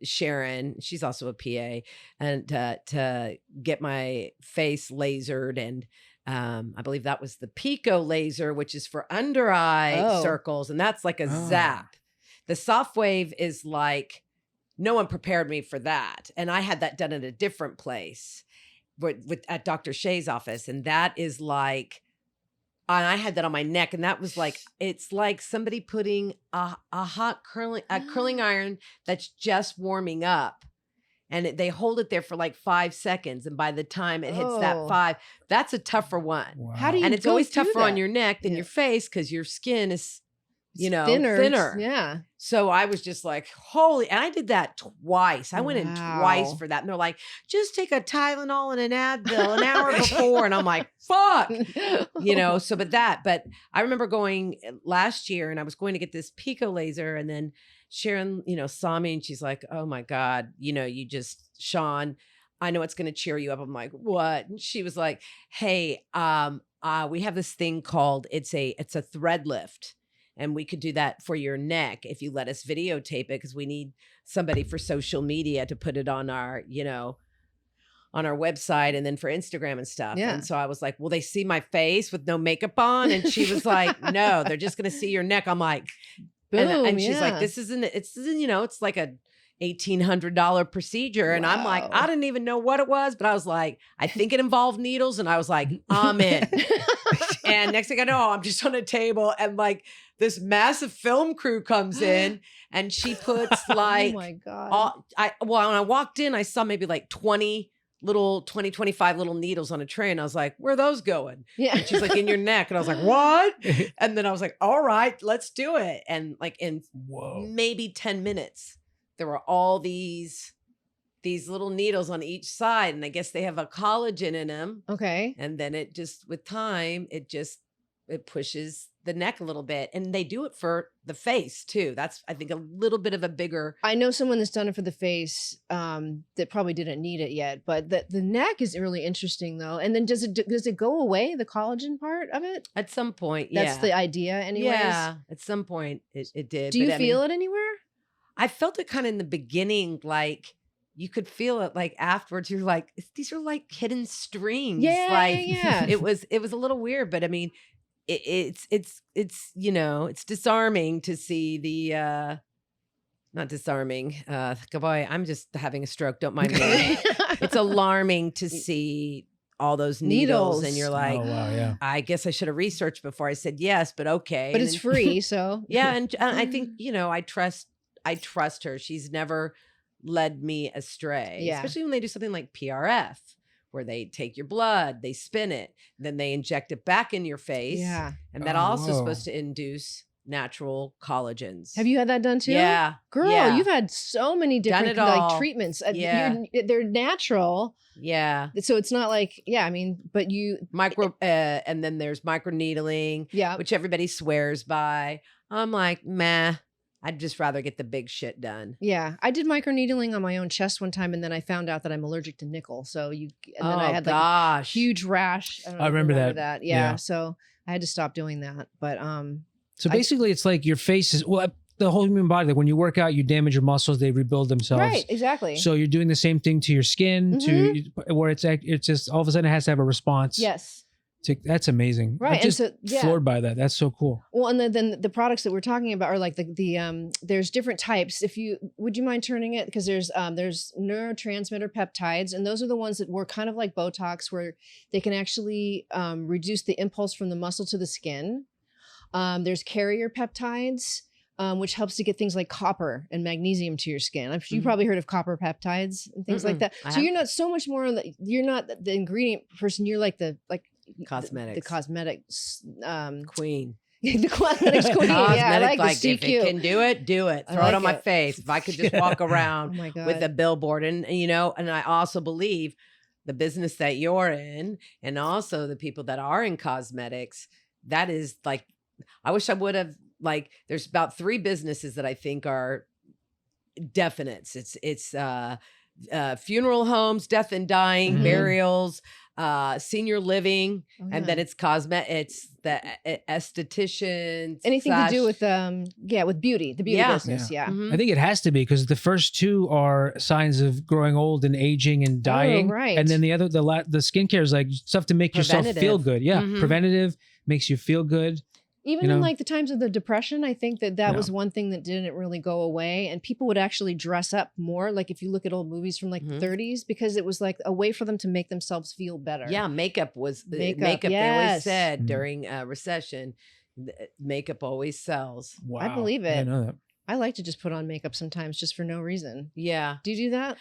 [SPEAKER 3] Sharon, she's also a PA, and to get my face lasered, and I believe that was the Pico laser, which is for under eye circles, and that's like a zap. The soft wave is like, no one prepared me for that, and I had that done at a different place, at Dr. Shea's office, and that is like. And I had that on my neck, and that was like, it's like somebody putting a hot curling iron that's just warming up and they hold it there for like 5 seconds. And by the time it hits that
[SPEAKER 1] Oh.
[SPEAKER 3] 5, that's a tougher one.
[SPEAKER 2] Wow.
[SPEAKER 1] How do you
[SPEAKER 3] And it's
[SPEAKER 1] go
[SPEAKER 3] always
[SPEAKER 1] through
[SPEAKER 3] tougher on
[SPEAKER 1] that?
[SPEAKER 3] your neck than
[SPEAKER 1] Yeah.
[SPEAKER 3] your face because your skin is, you know,
[SPEAKER 1] Thinner.
[SPEAKER 3] thinner.
[SPEAKER 1] Yeah.
[SPEAKER 3] So I was just like, holy, and I did that twice. I went in twice
[SPEAKER 1] Wow.
[SPEAKER 3] for that. And they're like, just take a Tylenol and an Advil an hour before. And I'm like, fuck. You know, so but I remember going last year and I was going to get this pico laser, and then Sharon, you know, saw me and she's like, oh my God, you know, Shawn, I know it's going to cheer you up. I'm like, what? And she was like, hey, we have this thing called, it's a thread lift. And we could do that for your neck if you let us videotape it, because we need somebody for social media to put it on our, you know, on our website and then for Instagram and stuff.
[SPEAKER 1] Yeah.
[SPEAKER 3] And so I was like, will they see my face with no makeup on? And she was like, no, they're just going to see your neck. I'm like,
[SPEAKER 1] Boom.
[SPEAKER 3] and she's like,
[SPEAKER 1] yeah.
[SPEAKER 3] this isn't, you know, it's like a $1,800 procedure. And I'm like,
[SPEAKER 1] Wow.
[SPEAKER 3] I didn't even know what it was, but I was like, I think it involved needles. And I was like, I'm in. And next thing I know, I'm just on a table and like this massive film crew comes in and she puts like,
[SPEAKER 1] oh my God.
[SPEAKER 3] when I walked in, I saw maybe like 25 little needles on a tray. And I was like, where are those going?
[SPEAKER 1] Yeah.
[SPEAKER 3] And she's like, in your neck. And I was like, what? And then I was like, all right, let's do it. And like in
[SPEAKER 2] Whoa.
[SPEAKER 3] maybe 10 minutes, there were all these little needles on each side. And I guess they have a collagen in them.
[SPEAKER 1] Okay.
[SPEAKER 3] And then it just, with time, it pushes the neck a little bit. And they do it for the face too. That's, I think, a little bit of a bigger.
[SPEAKER 1] I know someone that's done it for the face that probably didn't need it yet, but the neck is really interesting though. And then does it go away, the collagen part of it?
[SPEAKER 3] At some point,
[SPEAKER 1] That's the idea anyways.
[SPEAKER 3] Yeah, at some point it did.
[SPEAKER 1] Do you
[SPEAKER 3] But I mean,
[SPEAKER 1] feel it anywhere?
[SPEAKER 3] I felt it kind of in the beginning, like you could feel it like afterwards. You're like, these are like hidden strings.
[SPEAKER 1] Yeah,
[SPEAKER 3] like
[SPEAKER 1] yeah.
[SPEAKER 3] it was a little weird, but I mean, it's you know, it's disarming to see the not disarming. Boy, I'm just having a stroke. Don't mind me. It's alarming to see all those needles, and you're like,
[SPEAKER 2] Oh wow, yeah.
[SPEAKER 3] I guess I should have researched before I said yes, but okay.
[SPEAKER 1] But
[SPEAKER 3] And
[SPEAKER 1] it's
[SPEAKER 3] then-
[SPEAKER 1] free, so
[SPEAKER 3] yeah, and I think, you know, I trust her. She's never led me astray.
[SPEAKER 1] Yeah.
[SPEAKER 3] Especially when they do something like PRF, where they take your blood, they spin it, then they inject it back in your face.
[SPEAKER 1] yeah.
[SPEAKER 3] And that
[SPEAKER 2] Oh,
[SPEAKER 3] also is
[SPEAKER 2] whoa.
[SPEAKER 3] supposed to induce natural collagens.
[SPEAKER 1] Have you had that done too?
[SPEAKER 3] Yeah.
[SPEAKER 1] Girl,
[SPEAKER 3] yeah,
[SPEAKER 1] you've had so many different
[SPEAKER 3] it all.
[SPEAKER 1] like treatments.
[SPEAKER 3] Yeah.
[SPEAKER 1] They're natural.
[SPEAKER 3] yeah.
[SPEAKER 1] So it's not like, yeah, I mean, but you,
[SPEAKER 3] And then there's microneedling,
[SPEAKER 1] yeah.
[SPEAKER 3] which everybody swears by. I'm like, meh. I'd just rather get the big shit done.
[SPEAKER 1] Yeah, I did microneedling on my own chest one time, and then I found out that I'm allergic to nickel. So and then I had like a
[SPEAKER 3] gosh.
[SPEAKER 1] huge rash. I don't know
[SPEAKER 2] I
[SPEAKER 1] if you
[SPEAKER 2] remember that.
[SPEAKER 1] Yeah,
[SPEAKER 2] Yeah.
[SPEAKER 1] so I had to stop doing that. But
[SPEAKER 2] So basically, it's like your face is the whole human body. Like when you work out, you damage your muscles; they rebuild themselves.
[SPEAKER 1] right, exactly.
[SPEAKER 2] So you're doing the same thing to your skin, to where it's just all of a sudden it has to have a response.
[SPEAKER 1] yes,
[SPEAKER 2] That's amazing.
[SPEAKER 1] right.
[SPEAKER 2] I'm
[SPEAKER 1] And
[SPEAKER 2] just
[SPEAKER 1] so yeah.
[SPEAKER 2] floored by that. That's so cool.
[SPEAKER 1] Well, and then the products that we're talking about are like the there's different types. Would you mind turning it? Because there's neurotransmitter peptides, and those are the ones that work kind of like Botox, where they can actually reduce the impulse from the muscle to the skin. There's carrier peptides, which helps to get things like copper and magnesium to your skin. You probably heard of copper peptides and things like that.
[SPEAKER 3] I
[SPEAKER 1] So
[SPEAKER 3] have.
[SPEAKER 1] you're not so much more. You're not the ingredient person. You're like the
[SPEAKER 3] Cosmetics.
[SPEAKER 1] the cosmetics.
[SPEAKER 3] Queen.
[SPEAKER 1] The cosmetics queen. Yeah, I
[SPEAKER 3] Cosmetic,
[SPEAKER 1] like the
[SPEAKER 3] if it
[SPEAKER 1] CQ.
[SPEAKER 3] can do it, do it.
[SPEAKER 1] I
[SPEAKER 3] Throw it
[SPEAKER 1] like
[SPEAKER 3] on my
[SPEAKER 1] it.
[SPEAKER 3] face. If I could just walk
[SPEAKER 1] Oh
[SPEAKER 3] around
[SPEAKER 1] my god.
[SPEAKER 3] with a billboard, and you know, and I also believe the business that you're in, and also the people that are in cosmetics, that is like, I wish I would have, like, there's about 3 businesses that I think are definites. It's funeral homes, death and dying,
[SPEAKER 1] Mhm.
[SPEAKER 3] burials, senior living,
[SPEAKER 1] Oh,
[SPEAKER 3] and
[SPEAKER 1] yeah.
[SPEAKER 3] then it's it's the estheticians,
[SPEAKER 1] anything to do with with beauty, the beauty
[SPEAKER 3] Yeah.
[SPEAKER 1] business. Yeah.
[SPEAKER 3] Mhm.
[SPEAKER 2] I think it has to be because the first 2 are signs of growing old and aging and dying.
[SPEAKER 1] right.
[SPEAKER 2] And then the other, the skincare is like stuff to make yourself feel
[SPEAKER 3] Preventative.
[SPEAKER 2] good. Yeah.
[SPEAKER 3] Mhm.
[SPEAKER 2] Preventative makes you feel good.
[SPEAKER 1] Even
[SPEAKER 2] You
[SPEAKER 1] in
[SPEAKER 2] know?
[SPEAKER 1] like the times of the depression, I think that
[SPEAKER 2] Yeah.
[SPEAKER 1] was one thing that didn't really go away, and people would actually dress up more. Like if you look at old movies from like
[SPEAKER 3] Mhm.
[SPEAKER 1] the 30s, because it was like a way for them to make themselves feel better.
[SPEAKER 3] Yeah, makeup was
[SPEAKER 1] Makeup,
[SPEAKER 3] makeup. They always
[SPEAKER 1] yes.
[SPEAKER 3] said
[SPEAKER 2] Mhm.
[SPEAKER 3] during recession, makeup always sells.
[SPEAKER 2] Wow.
[SPEAKER 1] believe
[SPEAKER 2] I didn't
[SPEAKER 1] it.
[SPEAKER 2] know that.
[SPEAKER 1] I like to just put on makeup sometimes just for no reason.
[SPEAKER 3] Yeah.
[SPEAKER 1] Do you do that?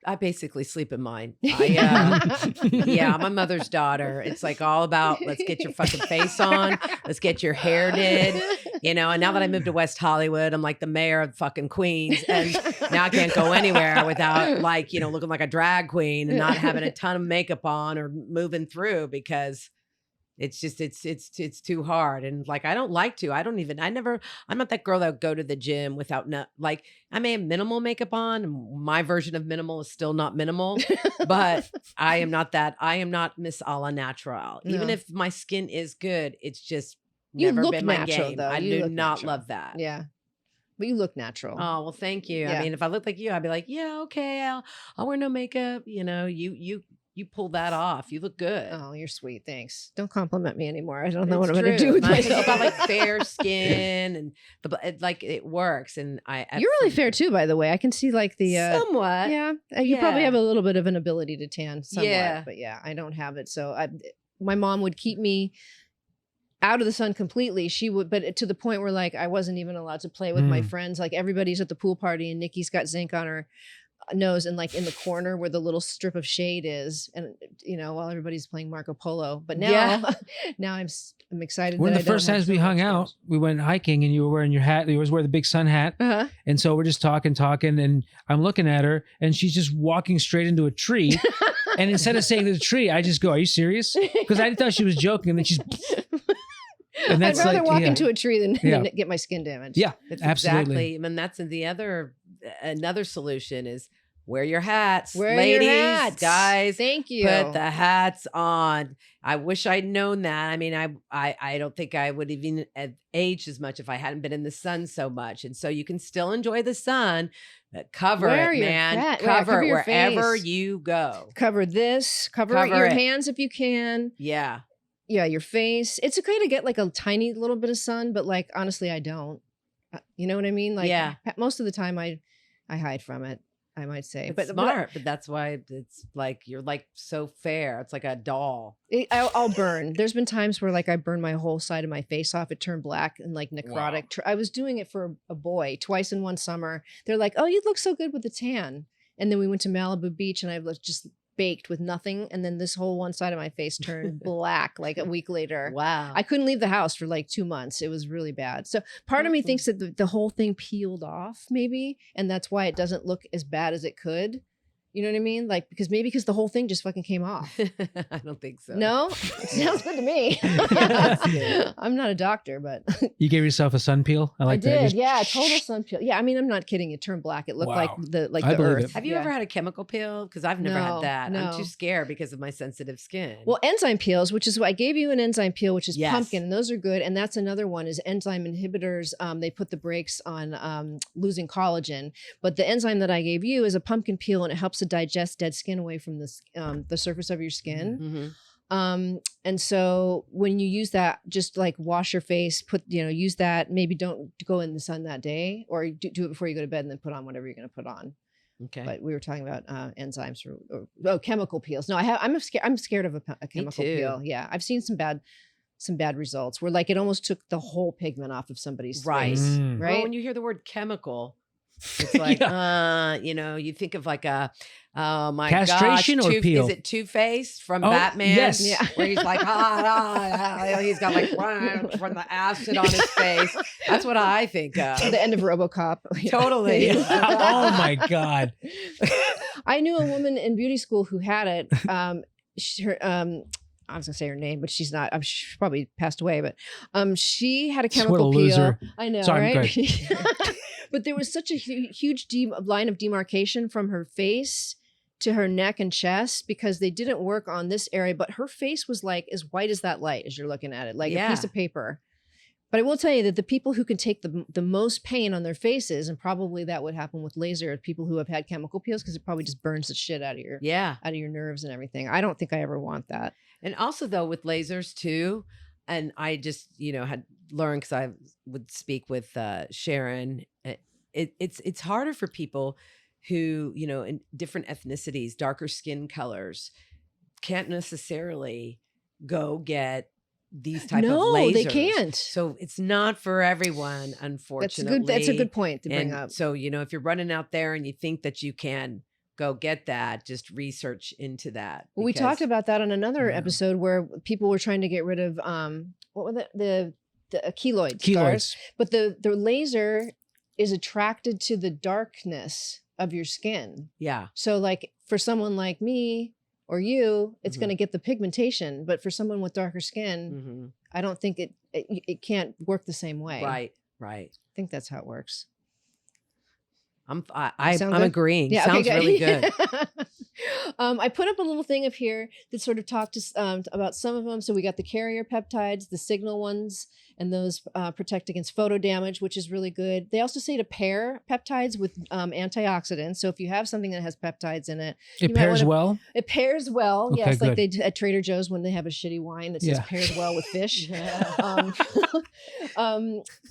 [SPEAKER 3] I basically sleep in mine. Yeah, I'm my mother's daughter. It's like all about let's get your fucking face on, let's get your hair did, you know. And now that I moved to West Hollywood, I'm like the mayor of fucking Queens, and now I can't go anywhere without like, you know, looking like a drag queen and not having a ton of makeup on or moving through because it's just it's too hard. And like I don't like to. I'm not that girl that would go to the gym without like I may have minimal makeup on. My version of minimal is still not minimal, but I am not Miss a la natural. Even
[SPEAKER 1] No.
[SPEAKER 3] if my skin is good, it's just
[SPEAKER 1] You
[SPEAKER 3] never
[SPEAKER 1] look
[SPEAKER 3] been my
[SPEAKER 1] natural,
[SPEAKER 3] game.
[SPEAKER 1] though.
[SPEAKER 3] I
[SPEAKER 1] You
[SPEAKER 3] do
[SPEAKER 1] look
[SPEAKER 3] not
[SPEAKER 1] natural.
[SPEAKER 3] love that.
[SPEAKER 1] Yeah. But you look natural.
[SPEAKER 3] Oh, well, thank you.
[SPEAKER 1] Yeah.
[SPEAKER 3] I mean, if I looked like you, I'd be like, yeah, okay, I'll wear no makeup. You know, you pull that off. You look good.
[SPEAKER 1] Oh, you're sweet. Thanks. Don't compliment me anymore. I don't know
[SPEAKER 3] It's
[SPEAKER 1] what I'm going to
[SPEAKER 3] true.
[SPEAKER 1] do with
[SPEAKER 3] My- it's
[SPEAKER 1] myself.
[SPEAKER 3] about like fair skin and like it works. And
[SPEAKER 1] You're really fair too, by the way. I can see like the
[SPEAKER 3] somewhat.
[SPEAKER 1] yeah. You probably
[SPEAKER 3] Yeah.
[SPEAKER 1] have a little bit of an ability to tan somewhat,
[SPEAKER 3] Yeah.
[SPEAKER 1] but yeah, I don't have it. So my mom would keep me out of the sun completely. She would, but to the point where like I wasn't even allowed to play with my friends. Like everybody's at the pool party and Nikki's got zinc on her nose and like in the corner where the little strip of shade is, and you know, while everybody's playing Marco Polo. But now,
[SPEAKER 3] Yeah.
[SPEAKER 1] now I'm excited.
[SPEAKER 2] One of
[SPEAKER 1] that
[SPEAKER 2] the
[SPEAKER 1] I don't
[SPEAKER 2] first
[SPEAKER 1] have
[SPEAKER 2] times
[SPEAKER 1] so
[SPEAKER 2] we hung
[SPEAKER 1] much
[SPEAKER 2] out, we went hiking and you were wearing your hat. You always wear the big sun hat.
[SPEAKER 1] Uh-huh.
[SPEAKER 2] And so we're just talking, and I'm looking at her and she's just walking straight into a tree. And instead of saying to the tree, I just go, "Are you serious?" Because I thought she was joking. And then she's, and that's
[SPEAKER 1] I'd rather
[SPEAKER 2] like,
[SPEAKER 1] walk
[SPEAKER 2] yeah.
[SPEAKER 1] into a tree than
[SPEAKER 2] Yeah.
[SPEAKER 1] get my skin damaged.
[SPEAKER 2] Yeah,
[SPEAKER 3] That's
[SPEAKER 2] absolutely.
[SPEAKER 3] exactly. I mean, that's another solution is wear your hats,
[SPEAKER 1] Wear
[SPEAKER 3] ladies,
[SPEAKER 1] your hats,
[SPEAKER 3] guys.
[SPEAKER 1] Thank you.
[SPEAKER 3] Put the hats on. I wish I'd known that. I mean, I don't think I would even have aged as much if I hadn't been in the sun so much. And so you can still enjoy the sun, but cover
[SPEAKER 1] Wear
[SPEAKER 3] it,
[SPEAKER 1] your
[SPEAKER 3] man.
[SPEAKER 1] hat. Yeah,
[SPEAKER 3] Cover
[SPEAKER 1] cover
[SPEAKER 3] it
[SPEAKER 1] your
[SPEAKER 3] wherever
[SPEAKER 1] face.
[SPEAKER 3] you go.
[SPEAKER 1] Cover this. Cover
[SPEAKER 3] Cover
[SPEAKER 1] your
[SPEAKER 3] it.
[SPEAKER 1] hands if you can.
[SPEAKER 3] Yeah.
[SPEAKER 1] Yeah, your face. It's okay to get like a tiny little bit of sun, but like honestly, I don't. You know what I mean? Like
[SPEAKER 3] Yeah.
[SPEAKER 1] most of the time, I hide from it. I might say,
[SPEAKER 3] It's
[SPEAKER 1] but
[SPEAKER 3] smart, but that's why it's like you're like so fair. It's like a doll.
[SPEAKER 1] I'll burn. There's been times where like I burned my whole side of my face off. It turned black and like necrotic. I was doing it for a boy twice in one summer. They're like, "Oh, you look so good with the tan." And then we went to Malibu Beach and I was just baked with nothing. And then this whole one side of my face turned black like a week later.
[SPEAKER 3] Wow.
[SPEAKER 1] I couldn't leave the house for like 2 months. It was really bad. So part of me thinks that the whole thing peeled off maybe. And that's why it doesn't look as bad as it could. You know what I mean? Like, because the whole thing just fucking came off.
[SPEAKER 3] I don't think so.
[SPEAKER 1] No? It sounds good to me.
[SPEAKER 3] That's good.
[SPEAKER 1] I'm not a doctor, but
[SPEAKER 2] You gave yourself a sun peel. I like
[SPEAKER 1] I
[SPEAKER 2] that.
[SPEAKER 1] did.
[SPEAKER 2] Just-
[SPEAKER 1] Yeah, total sun peel. Yeah, I mean, I'm not kidding. It turned black. It looked
[SPEAKER 2] Wow.
[SPEAKER 1] like the
[SPEAKER 2] I believe
[SPEAKER 1] earth.
[SPEAKER 2] it.
[SPEAKER 3] Have you
[SPEAKER 1] Yeah.
[SPEAKER 3] ever had a chemical peel? Because I've never
[SPEAKER 1] No,
[SPEAKER 3] had that. I'm
[SPEAKER 1] no.
[SPEAKER 3] too scared because of my sensitive skin.
[SPEAKER 1] Well, enzyme peels, which is what I gave you an enzyme peel, which is
[SPEAKER 3] Yes.
[SPEAKER 1] pumpkin, and those are good. And that's another one is enzyme inhibitors. They put the brakes on losing collagen. But the enzyme that I gave you is a pumpkin peel, and it helps to digest dead skin away from the surface of your skin.
[SPEAKER 3] Mhm.
[SPEAKER 1] And so when you use that, just like wash your face, use that. Maybe don't go in the sun that day, or do it before you go to bed, and then put on whatever you're going to put on.
[SPEAKER 3] Okay.
[SPEAKER 1] But we were talking about enzymes or chemical peels. No, I'm scared of a chemical
[SPEAKER 3] too.
[SPEAKER 1] peel. Yeah, I've seen some bad results where like it almost took the whole pigment off of somebody's
[SPEAKER 3] Right.
[SPEAKER 1] face.
[SPEAKER 2] Mm.
[SPEAKER 1] Right.
[SPEAKER 3] Well, when you hear the word chemical, it's like, you think of like oh my
[SPEAKER 2] Castration
[SPEAKER 3] gosh,
[SPEAKER 2] or peel?
[SPEAKER 3] Is it Two-Face from
[SPEAKER 2] Oh,
[SPEAKER 3] Batman?
[SPEAKER 2] yes.
[SPEAKER 1] Yeah.
[SPEAKER 3] Where he's like, he's got like from the acid on his face. That's what I think of.
[SPEAKER 1] The end of RoboCop.
[SPEAKER 3] Totally.
[SPEAKER 2] Oh my God.
[SPEAKER 1] I knew a woman in beauty school who had it. I was gonna say her name, but she's not. She probably passed away. But she had a chemical
[SPEAKER 2] What a
[SPEAKER 1] peel.
[SPEAKER 2] loser.
[SPEAKER 1] I know,
[SPEAKER 2] Sorry,
[SPEAKER 1] right? But there was such a huge line of demarcation from her face to her neck and chest because they didn't work on this area. But her face was like as white as that light as you're looking at it, like a piece of paper. But I will tell you that the people who can take the most pain on their faces, and probably that would happen with laser, are people who have had chemical peels because it probably just burns the shit out of your nerves and everything. I don't think I ever want that.
[SPEAKER 3] And also though with lasers too, and I just had learned because I would speak with Sharon. It's harder for people who in different ethnicities, darker skin colors, can't necessarily go get these type of
[SPEAKER 1] No,
[SPEAKER 3] lasers.
[SPEAKER 1] they can't.
[SPEAKER 3] So it's not for everyone, unfortunately.
[SPEAKER 1] That's a good point to bring
[SPEAKER 3] And
[SPEAKER 1] up.
[SPEAKER 3] so, if you're running out there and you think that you can go get that, just research into that.
[SPEAKER 1] Well, we talked
[SPEAKER 3] because-
[SPEAKER 1] about that on another
[SPEAKER 2] Yeah.
[SPEAKER 1] episode where people were trying to get rid of what were the keloid scars,
[SPEAKER 2] Keloids.
[SPEAKER 1] but the laser is attracted to the darkness of your skin.
[SPEAKER 3] Yeah.
[SPEAKER 1] So like for someone like me or you, it's
[SPEAKER 3] Mhm.
[SPEAKER 1] going to get the pigmentation, but for someone with darker skin,
[SPEAKER 3] hmm
[SPEAKER 1] I don't think it can't work the same way.
[SPEAKER 3] Right. Right.
[SPEAKER 1] I think that's how it works.
[SPEAKER 3] I'm
[SPEAKER 1] Sound good?
[SPEAKER 3] agreeing.
[SPEAKER 1] Yeah,
[SPEAKER 3] Sounds
[SPEAKER 1] okay,
[SPEAKER 3] really good.
[SPEAKER 1] I put up a little thing up here that sort of talked about some of them. So we got the carrier peptides, the signal ones, and those protect against photo damage, which is really good. They also say to pair peptides with antioxidants. So if you have something that has peptides in it,
[SPEAKER 2] It
[SPEAKER 1] you might
[SPEAKER 2] pairs
[SPEAKER 1] wanna-
[SPEAKER 2] well.
[SPEAKER 1] it pairs well.
[SPEAKER 2] Okay,
[SPEAKER 1] Yes, like
[SPEAKER 2] good.
[SPEAKER 1] they do at Trader Joe's when they have a shitty wine that says
[SPEAKER 2] Yeah.
[SPEAKER 1] pairs well with fish.
[SPEAKER 3] Yeah.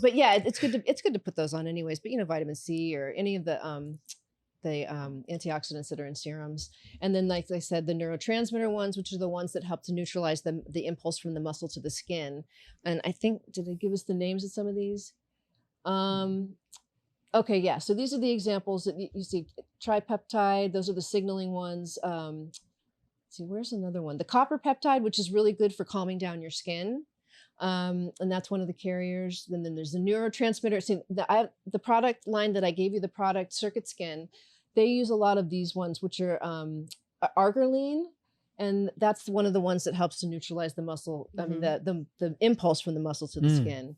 [SPEAKER 1] But yeah, it's good to put those on anyways. But vitamin C or any of the antioxidants that are in serums, and then like I said, the neurotransmitter ones, which are the ones that help to neutralize the impulse from the muscle to the skin. And I think, did they give us the names of some of these? Okay, yeah. So these are the examples that you see. Tripeptide, those are the signaling ones. Let's see, where's another one? The copper peptide, which is really good for calming down your skin. And that's one of the carriers. And then there's the neurotransmitter. See, the product line that I gave you, the product Circuit Skin, they use a lot of these ones, which are arginine, and that's one of the ones that helps to neutralize the muscle. I mean, the impulse from the muscle to the skin.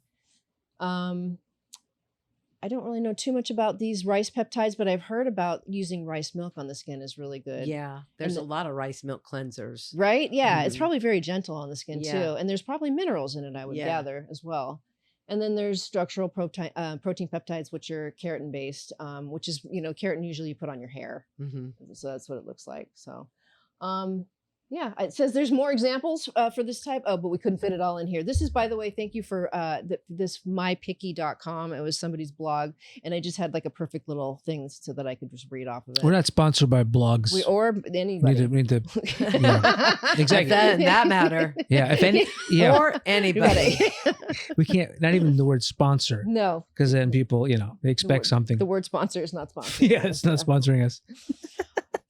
[SPEAKER 1] I don't really know too much about these rice peptides, but I've heard about using rice milk on the skin is really good.
[SPEAKER 3] Yeah. There's a lot of rice milk cleansers.
[SPEAKER 1] Right? Yeah. It's
[SPEAKER 3] Mhm.
[SPEAKER 1] probably very gentle on the skin
[SPEAKER 3] Yeah.
[SPEAKER 1] too. And there's probably minerals in it, I would
[SPEAKER 3] Yeah.
[SPEAKER 1] gather as well. And then there's structural protein peptides, which are keratin based, which is, keratin usually you put on your hair.
[SPEAKER 3] hmm
[SPEAKER 1] So that's what it looks like. So, yeah, it says there's more examples for this type. Oh, but we couldn't fit it all in here. This is, by the way, thank you for this mypicky.com. It was somebody's blog, and I just had like a perfect little thing so that I could just read off of it.
[SPEAKER 2] We're not sponsored by blogs.
[SPEAKER 1] Or
[SPEAKER 2] We
[SPEAKER 1] anybody.
[SPEAKER 2] need to yeah. Exactly.
[SPEAKER 3] That matter.
[SPEAKER 2] Yeah. If any, yeah,
[SPEAKER 3] Or anybody.
[SPEAKER 2] we can't. Not even the word sponsor,
[SPEAKER 1] No,
[SPEAKER 2] because then people, they expect something.
[SPEAKER 1] the word sponsor is not sponsored.
[SPEAKER 2] Yeah, it's not sponsoring us.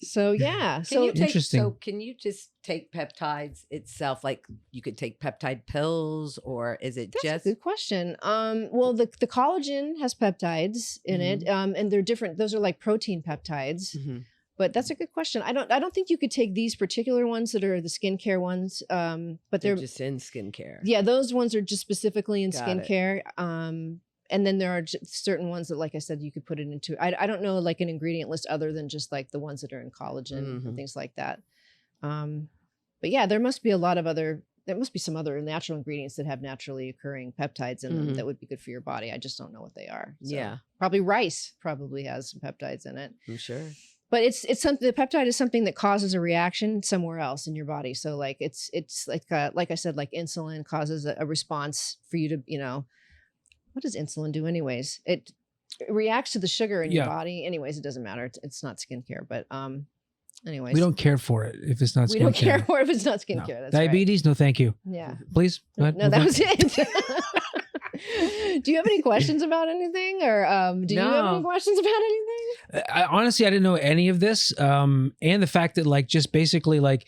[SPEAKER 1] So yeah,
[SPEAKER 3] Can
[SPEAKER 1] so
[SPEAKER 3] you take,
[SPEAKER 2] Interesting.
[SPEAKER 3] So can you just take peptides itself? Like you could take peptide pills, or is it
[SPEAKER 1] that's
[SPEAKER 3] just
[SPEAKER 1] a good question. Well, the collagen has peptides in it, and they're different. Those are like protein peptides.
[SPEAKER 3] Mhm.
[SPEAKER 1] But that's a good question. I don't think you could take these particular ones that are the skincare ones. But
[SPEAKER 3] they're
[SPEAKER 1] they're
[SPEAKER 3] just in skincare?
[SPEAKER 1] yeah, those ones are just specifically in
[SPEAKER 3] Got it.
[SPEAKER 1] skincare. And then there are certain ones that, like I said, you could put it into. I don't know like an ingredient list other than just like the ones that are in collagen
[SPEAKER 3] Mhm.
[SPEAKER 1] and things like that. But yeah, there must be a lot of other. There must be some other natural ingredients that have naturally occurring peptides in them
[SPEAKER 3] Mhm.
[SPEAKER 1] that would be good for your body. I just don't know what they are. So,
[SPEAKER 3] Yeah,
[SPEAKER 1] probably rice probably has some peptides in it.
[SPEAKER 3] I'm sure.
[SPEAKER 1] But it's something. The peptide is something that causes a reaction somewhere else in your body. So like it's like I said, like insulin causes a response for you to what does insulin do anyways? It reacts to the sugar in your
[SPEAKER 2] Yeah.
[SPEAKER 1] body. Anyways, it doesn't matter. It's not skincare, but anyways,
[SPEAKER 2] We don't care for it if it's not skincare.
[SPEAKER 1] we don't care for if it's not
[SPEAKER 2] No.
[SPEAKER 1] skincare. That's
[SPEAKER 2] Diabetes? No, thank you.
[SPEAKER 1] Right. Yeah.
[SPEAKER 2] Please. Go ahead.
[SPEAKER 1] No,
[SPEAKER 2] Move
[SPEAKER 1] that
[SPEAKER 2] on.
[SPEAKER 1] was it. Do you have any questions about anything, or do you have any
[SPEAKER 3] No.
[SPEAKER 1] questions about anything?
[SPEAKER 2] Honestly, I didn't know any of this. And the fact that like just basically like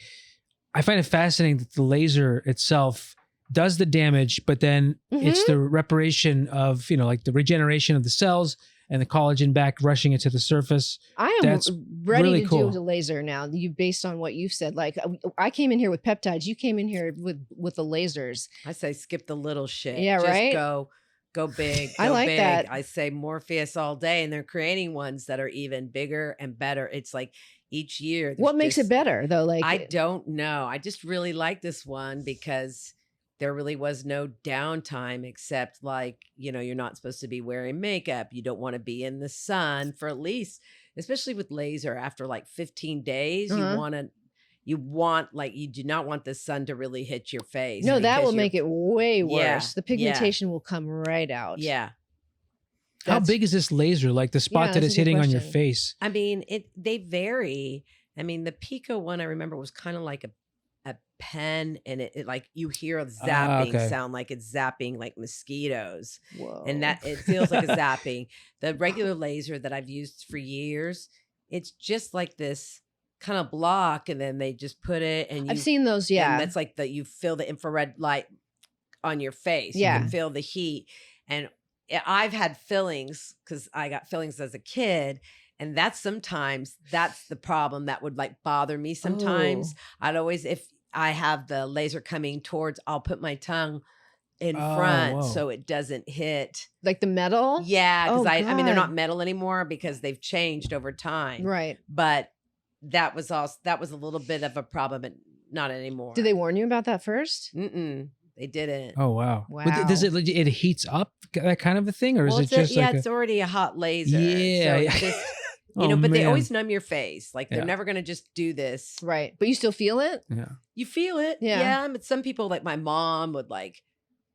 [SPEAKER 2] I find it fascinating that the laser itself does the damage, but then it's
[SPEAKER 1] Mm-hmm.
[SPEAKER 2] the reparation of, like the regeneration of the cells and the collagen back rushing it to the surface.
[SPEAKER 1] I am
[SPEAKER 2] That's
[SPEAKER 1] ready
[SPEAKER 2] really
[SPEAKER 1] to
[SPEAKER 2] cool.
[SPEAKER 1] do the laser now. You based on what you said. Like I came in here with peptides. You came in here with the lasers.
[SPEAKER 3] I say skip the little shit.
[SPEAKER 1] Yeah,
[SPEAKER 3] Just
[SPEAKER 1] right?
[SPEAKER 3] Go big.
[SPEAKER 1] I
[SPEAKER 3] go
[SPEAKER 1] like
[SPEAKER 3] big.
[SPEAKER 1] that.
[SPEAKER 3] I say Morpheus all day, and they're creating ones that are even bigger and better. It's like each year.
[SPEAKER 1] What
[SPEAKER 3] there's
[SPEAKER 1] makes it
[SPEAKER 3] just-
[SPEAKER 1] better though? Like
[SPEAKER 3] I don't know. I just really like this one because there really was no downtime except like, you're not supposed to be wearing makeup. You don't want to be in the sun for at least, especially with laser after like 15 days,
[SPEAKER 1] Uh-huh.
[SPEAKER 3] you do not want the sun to really hit your face.
[SPEAKER 1] no, that
[SPEAKER 3] because
[SPEAKER 1] will make it way
[SPEAKER 3] Yeah,
[SPEAKER 1] worse. The pigmentation will come right out.
[SPEAKER 3] Yeah.
[SPEAKER 2] How
[SPEAKER 1] That's-
[SPEAKER 2] big is this laser? Like the spot
[SPEAKER 1] Yeah,
[SPEAKER 2] that
[SPEAKER 1] that's
[SPEAKER 2] is
[SPEAKER 1] a good
[SPEAKER 2] hitting on your
[SPEAKER 1] question.
[SPEAKER 2] face?
[SPEAKER 3] I mean, they vary. I mean, the Pico one I remember was kind of like a pen, and it like you hear a zapping
[SPEAKER 2] okay.
[SPEAKER 3] sound, like it's zapping like mosquitoes,
[SPEAKER 1] Whoa.
[SPEAKER 3] and that it feels like a zapping. The regular laser that I've used for years, it's just like this kind of block, and then they just put it, and
[SPEAKER 1] I've seen those.
[SPEAKER 3] and
[SPEAKER 1] Yeah.
[SPEAKER 3] that's like you feel the infrared light on your face. You
[SPEAKER 1] Yeah.
[SPEAKER 3] can feel the heat. And I've had fillings because I got fillings as a kid. And that's the problem that would like bother me sometimes. I'd always, if I have the laser coming towards, I'll put my tongue in front
[SPEAKER 2] whoa.
[SPEAKER 3] so it doesn't hit.
[SPEAKER 1] Like the metal?
[SPEAKER 3] Yeah. Because
[SPEAKER 1] Oh,
[SPEAKER 3] I mean, they're
[SPEAKER 1] God.
[SPEAKER 3] not metal anymore because they've changed over time.
[SPEAKER 1] Right.
[SPEAKER 3] But that was a little bit of a problem, but not anymore.
[SPEAKER 1] Did they warn you about that first?
[SPEAKER 3] Mm-mm. They didn't.
[SPEAKER 2] Oh wow.
[SPEAKER 1] Wow.
[SPEAKER 2] But does it heats up that kind of a thing, or
[SPEAKER 3] Well,
[SPEAKER 2] is it just like
[SPEAKER 3] it's already a hot laser.
[SPEAKER 2] Yeah,
[SPEAKER 3] So
[SPEAKER 2] yeah.
[SPEAKER 3] it's just,
[SPEAKER 2] Oh,
[SPEAKER 3] but they
[SPEAKER 2] man.
[SPEAKER 3] always numb your face. Like they're
[SPEAKER 2] Yeah.
[SPEAKER 3] never going to just do this.
[SPEAKER 1] Right. But you still feel it?
[SPEAKER 2] Yeah.
[SPEAKER 3] You feel it.
[SPEAKER 1] Yeah.
[SPEAKER 3] Yeah. But some people, like my mom, would like,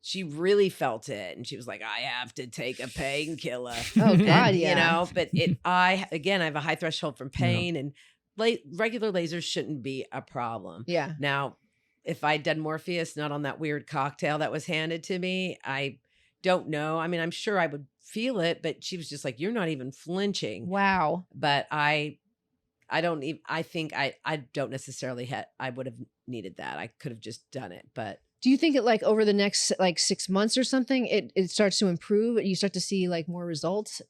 [SPEAKER 3] she really felt it. And she was like, I have to take a painkiller.
[SPEAKER 1] Oh God,
[SPEAKER 3] And,
[SPEAKER 1] yeah.
[SPEAKER 3] You know, but I have a high threshold from pain, and regular lasers shouldn't be a problem.
[SPEAKER 1] Yeah.
[SPEAKER 3] Now, if I'd done Morpheus, not on that weird cocktail that was handed to me, I don't know. I mean, I'm sure I would feel it, but she was just like, you're not even flinching.
[SPEAKER 1] Wow.
[SPEAKER 3] But I don't even, I think I don't necessarily I would have needed that. I could have just done it, but.
[SPEAKER 1] Do you think it like over the next like 6 months or something, it starts to improve? You start to see like more results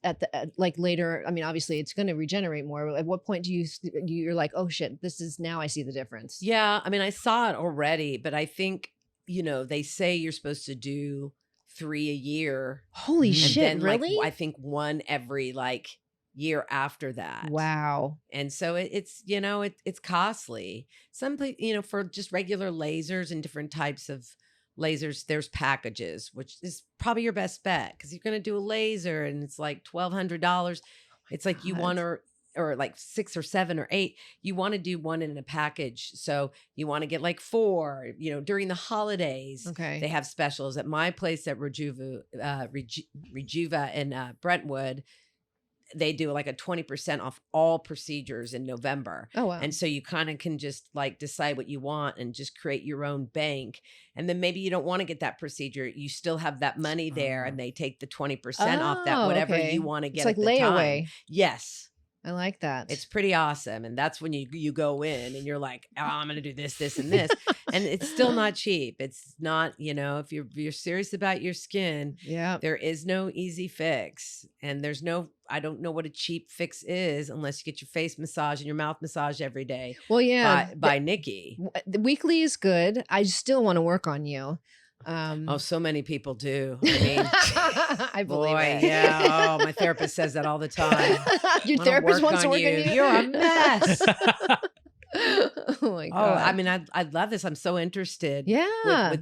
[SPEAKER 1] like later. I mean, obviously it's going to regenerate more. At what point you're like, oh shit, this is now I see the difference.
[SPEAKER 3] Yeah. I mean, I saw it already, but I think, they say you're supposed to do 3 a year.
[SPEAKER 1] Holy
[SPEAKER 3] And
[SPEAKER 1] shit,
[SPEAKER 3] then,
[SPEAKER 1] really?
[SPEAKER 3] Like, I think 1 every like year after that.
[SPEAKER 1] Wow.
[SPEAKER 3] And so it's it's costly. Some for just regular lasers and different types of lasers, there's packages, which is probably your best bet, because you're going to do a laser and it's like $1,200. It's like you want to, or like 6 or 7 or 8, you want to do one in a package. So you want to get like 4, during the holidays.
[SPEAKER 1] Okay.
[SPEAKER 3] They have specials at my place at Rejuva in Brentwood. They do like a 20% off all procedures in November.
[SPEAKER 1] Oh wow.
[SPEAKER 3] And so you kind of can just like decide what you want and just create your own bank. And then maybe you don't want to get that procedure. You still have that money there, and they take the 20% off that, whatever
[SPEAKER 1] okay.
[SPEAKER 3] you want to get.
[SPEAKER 1] It's like
[SPEAKER 3] at the
[SPEAKER 1] layaway.
[SPEAKER 3] time. Yes.
[SPEAKER 1] I like that.
[SPEAKER 3] It's pretty awesome. And that's when you go in and you're like, oh, I'm going to do this, this, and this. And it's still not cheap. It's not, if you're serious about your skin,
[SPEAKER 1] yeah.
[SPEAKER 3] there is no easy fix. And I don't know what a cheap fix is unless you get your face massage and your mouth massage every day.
[SPEAKER 1] Well, yeah.
[SPEAKER 3] By Nikki.
[SPEAKER 1] The weekly is good. I still want to work on you.
[SPEAKER 3] Oh, so many people do. I mean,
[SPEAKER 1] I believe
[SPEAKER 3] boy,
[SPEAKER 1] it.
[SPEAKER 3] yeah. Oh, my therapist says that all the time.
[SPEAKER 1] Your
[SPEAKER 3] Wanna
[SPEAKER 1] therapist
[SPEAKER 3] work
[SPEAKER 1] wants to
[SPEAKER 3] on
[SPEAKER 1] work
[SPEAKER 3] you.
[SPEAKER 1] on you.
[SPEAKER 3] You're a mess.
[SPEAKER 1] Oh my god.
[SPEAKER 3] Oh, I mean, I love this. I'm so interested.
[SPEAKER 1] Yeah.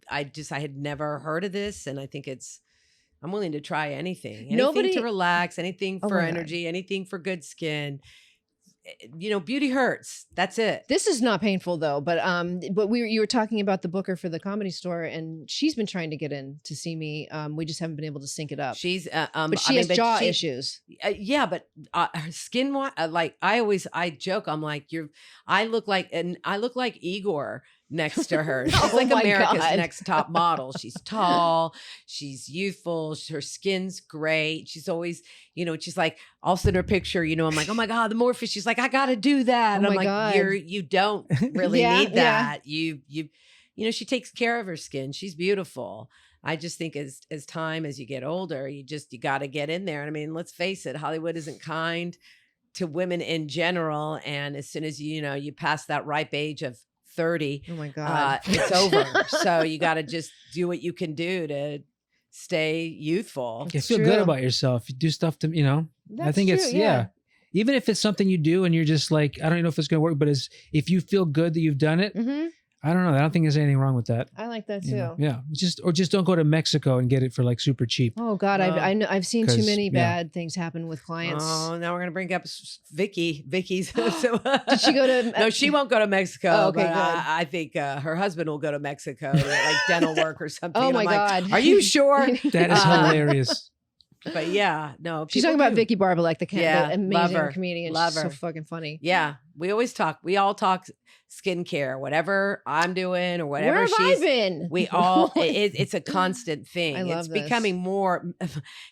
[SPEAKER 3] I had never heard of this, and I think I'm willing to try anything. Anything
[SPEAKER 1] Nobody-
[SPEAKER 3] to relax, anything
[SPEAKER 1] Oh
[SPEAKER 3] for
[SPEAKER 1] my God.
[SPEAKER 3] energy, anything for good skin. Beauty hurts. That's it.
[SPEAKER 1] This is not painful though, but you were talking about the booker for the Comedy Store, and she's been trying to get in to see me. We just haven't been able to sync it up.
[SPEAKER 3] She's
[SPEAKER 1] But she has jaw issues.
[SPEAKER 3] Yeah, but her skin, like I joke, I'm like, I look like Igor next to her. She's
[SPEAKER 1] Oh
[SPEAKER 3] like
[SPEAKER 1] my
[SPEAKER 3] America's
[SPEAKER 1] God.
[SPEAKER 3] next top model. She's tall, she's youthful, her skin's great. She's always, she's like, I'll send her a picture, I'm like, oh my God, the Morpheus. She's like, I gotta do that. And
[SPEAKER 1] Oh
[SPEAKER 3] I'm
[SPEAKER 1] my
[SPEAKER 3] like,
[SPEAKER 1] God.
[SPEAKER 3] you don't really
[SPEAKER 1] Yeah,
[SPEAKER 3] need
[SPEAKER 1] yeah.
[SPEAKER 3] that. She takes care of her skin. She's beautiful. I just think as time, as you get older, you got to get in there. And I mean, let's face it, Hollywood isn't kind to women in general. And as soon as you pass that ripe age of 30,
[SPEAKER 1] Oh my god.
[SPEAKER 3] it's over. So you got to just do what you can do to stay youthful.
[SPEAKER 2] You
[SPEAKER 1] It's
[SPEAKER 2] feel
[SPEAKER 1] true.
[SPEAKER 2] good about yourself. You do stuff to, I
[SPEAKER 1] That's
[SPEAKER 2] think it's,
[SPEAKER 1] true,
[SPEAKER 2] yeah. Even if it's something you do and you're just like, I don't know if it's going to work, but if you feel good that you've done it,
[SPEAKER 1] Mm-hmm.
[SPEAKER 2] I don't know. I don't think there's anything wrong with that.
[SPEAKER 1] I like that too.
[SPEAKER 2] You know? Yeah. Just don't go to Mexico and get it for like super cheap.
[SPEAKER 1] Oh God,
[SPEAKER 3] Oh.
[SPEAKER 1] I've seen too
[SPEAKER 2] 'Cause,
[SPEAKER 1] many
[SPEAKER 2] yeah.
[SPEAKER 1] bad things happen with clients.
[SPEAKER 3] Oh, now we're going to bring up Vicky. Vicky's.
[SPEAKER 1] Did she go to?
[SPEAKER 3] No, she won't go to Mexico.
[SPEAKER 1] Oh, okay,
[SPEAKER 3] but
[SPEAKER 1] good.
[SPEAKER 3] I think her husband will go to Mexico to get, like dental work or something.
[SPEAKER 1] Oh
[SPEAKER 3] And
[SPEAKER 1] my
[SPEAKER 3] I'm like,
[SPEAKER 1] God.
[SPEAKER 3] are you sure?
[SPEAKER 2] That is
[SPEAKER 3] Uh,
[SPEAKER 2] hilarious.
[SPEAKER 3] But yeah, no.
[SPEAKER 1] She's
[SPEAKER 3] people
[SPEAKER 1] talking about
[SPEAKER 3] do.
[SPEAKER 1] Vicky Barbalek, the
[SPEAKER 3] Yeah,
[SPEAKER 1] amazing
[SPEAKER 3] love her.
[SPEAKER 1] comedian.
[SPEAKER 3] Love
[SPEAKER 1] She's so
[SPEAKER 3] her.
[SPEAKER 1] fucking funny.
[SPEAKER 3] Yeah, We all talk skincare, whatever I'm doing or
[SPEAKER 1] Where
[SPEAKER 3] whatever
[SPEAKER 1] have I been?
[SPEAKER 3] we all, it's a constant thing.
[SPEAKER 1] I love
[SPEAKER 3] It's
[SPEAKER 1] this.
[SPEAKER 3] becoming more,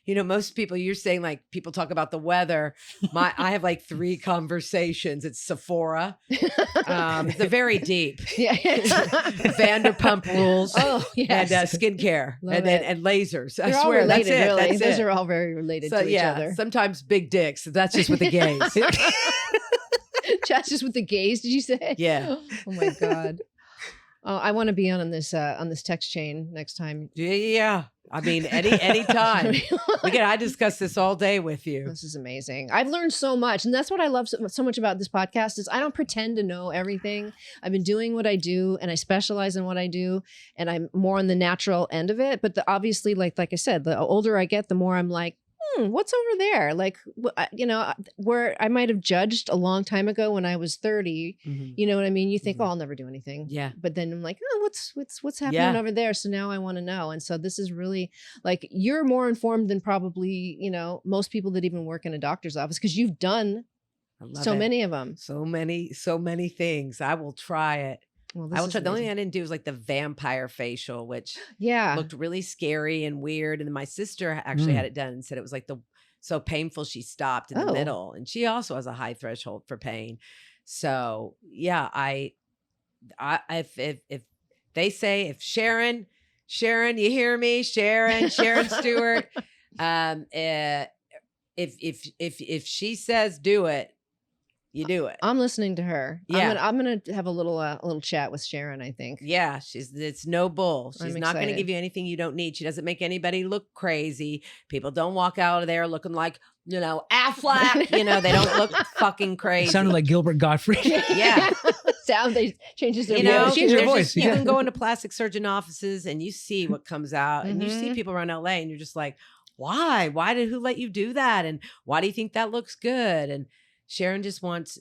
[SPEAKER 3] most people, you're saying like people talk about the weather. I have like 3 conversations. It's Sephora. They're very deep.
[SPEAKER 1] Yeah.
[SPEAKER 3] Vanderpump Rules.
[SPEAKER 1] Oh, yes.
[SPEAKER 3] And skincare
[SPEAKER 1] Love
[SPEAKER 3] and lasers.
[SPEAKER 1] They're
[SPEAKER 3] I
[SPEAKER 1] all
[SPEAKER 3] swear,
[SPEAKER 1] related,
[SPEAKER 3] that's it.
[SPEAKER 1] really.
[SPEAKER 3] That's
[SPEAKER 1] Those
[SPEAKER 3] it.
[SPEAKER 1] are all very related
[SPEAKER 3] So
[SPEAKER 1] to each other.
[SPEAKER 3] sometimes big dicks. That's just with the gays.
[SPEAKER 1] That's just with the gays, did you say?
[SPEAKER 3] Yeah.
[SPEAKER 1] Oh my God. Oh, I want to be on this text chain next time.
[SPEAKER 3] Yeah. I mean, any time. I discuss this all day with you.
[SPEAKER 1] This is amazing. I've learned so much. And that's what I love so much about this podcast is I don't pretend to know everything. I've been doing what I do and I specialize in what I do. And I'm more on the natural end of it. But obviously, like I said, the older I get, the more I'm like, what's over there? Like, where I might have judged a long time ago when I was 30, you know what I mean? You think, oh, I'll never do anything.
[SPEAKER 3] Yeah.
[SPEAKER 1] But then I'm like, oh, what's happening over there? So now I want to know. And so this is really like, you're more informed than probably, most people that even work in a doctor's office because you've done so many of them.
[SPEAKER 3] So many things. I will try it.
[SPEAKER 1] Well,
[SPEAKER 3] I will try. The only thing I didn't do was like the vampire facial, which looked really scary and weird. And then my sister actually had it done and said it was like so painful she stopped in the middle. And she also has a high threshold for pain. So yeah, if they say if Sharon, you hear me, Sharon Stewart, if she says do it, you do it.
[SPEAKER 1] I'm listening to her.
[SPEAKER 3] Yeah.
[SPEAKER 1] I'm gonna have a little chat with Sharon, I think.
[SPEAKER 3] Yeah, it's no bull. She's not going to
[SPEAKER 1] excited.
[SPEAKER 3] give you anything you don't need. She doesn't make anybody look crazy. People don't walk out of there looking like, Affleck. They don't look fucking crazy.
[SPEAKER 2] It sounded like Gilbert Gottfried.
[SPEAKER 3] Yeah.
[SPEAKER 1] They changes their
[SPEAKER 2] voice. Change their
[SPEAKER 3] there's
[SPEAKER 2] voice.
[SPEAKER 3] You can go into plastic surgeon offices and you see what comes out and you see people around LA and you're just like, why? Who let you do that? And why do you think that looks good? And Sharon just wants,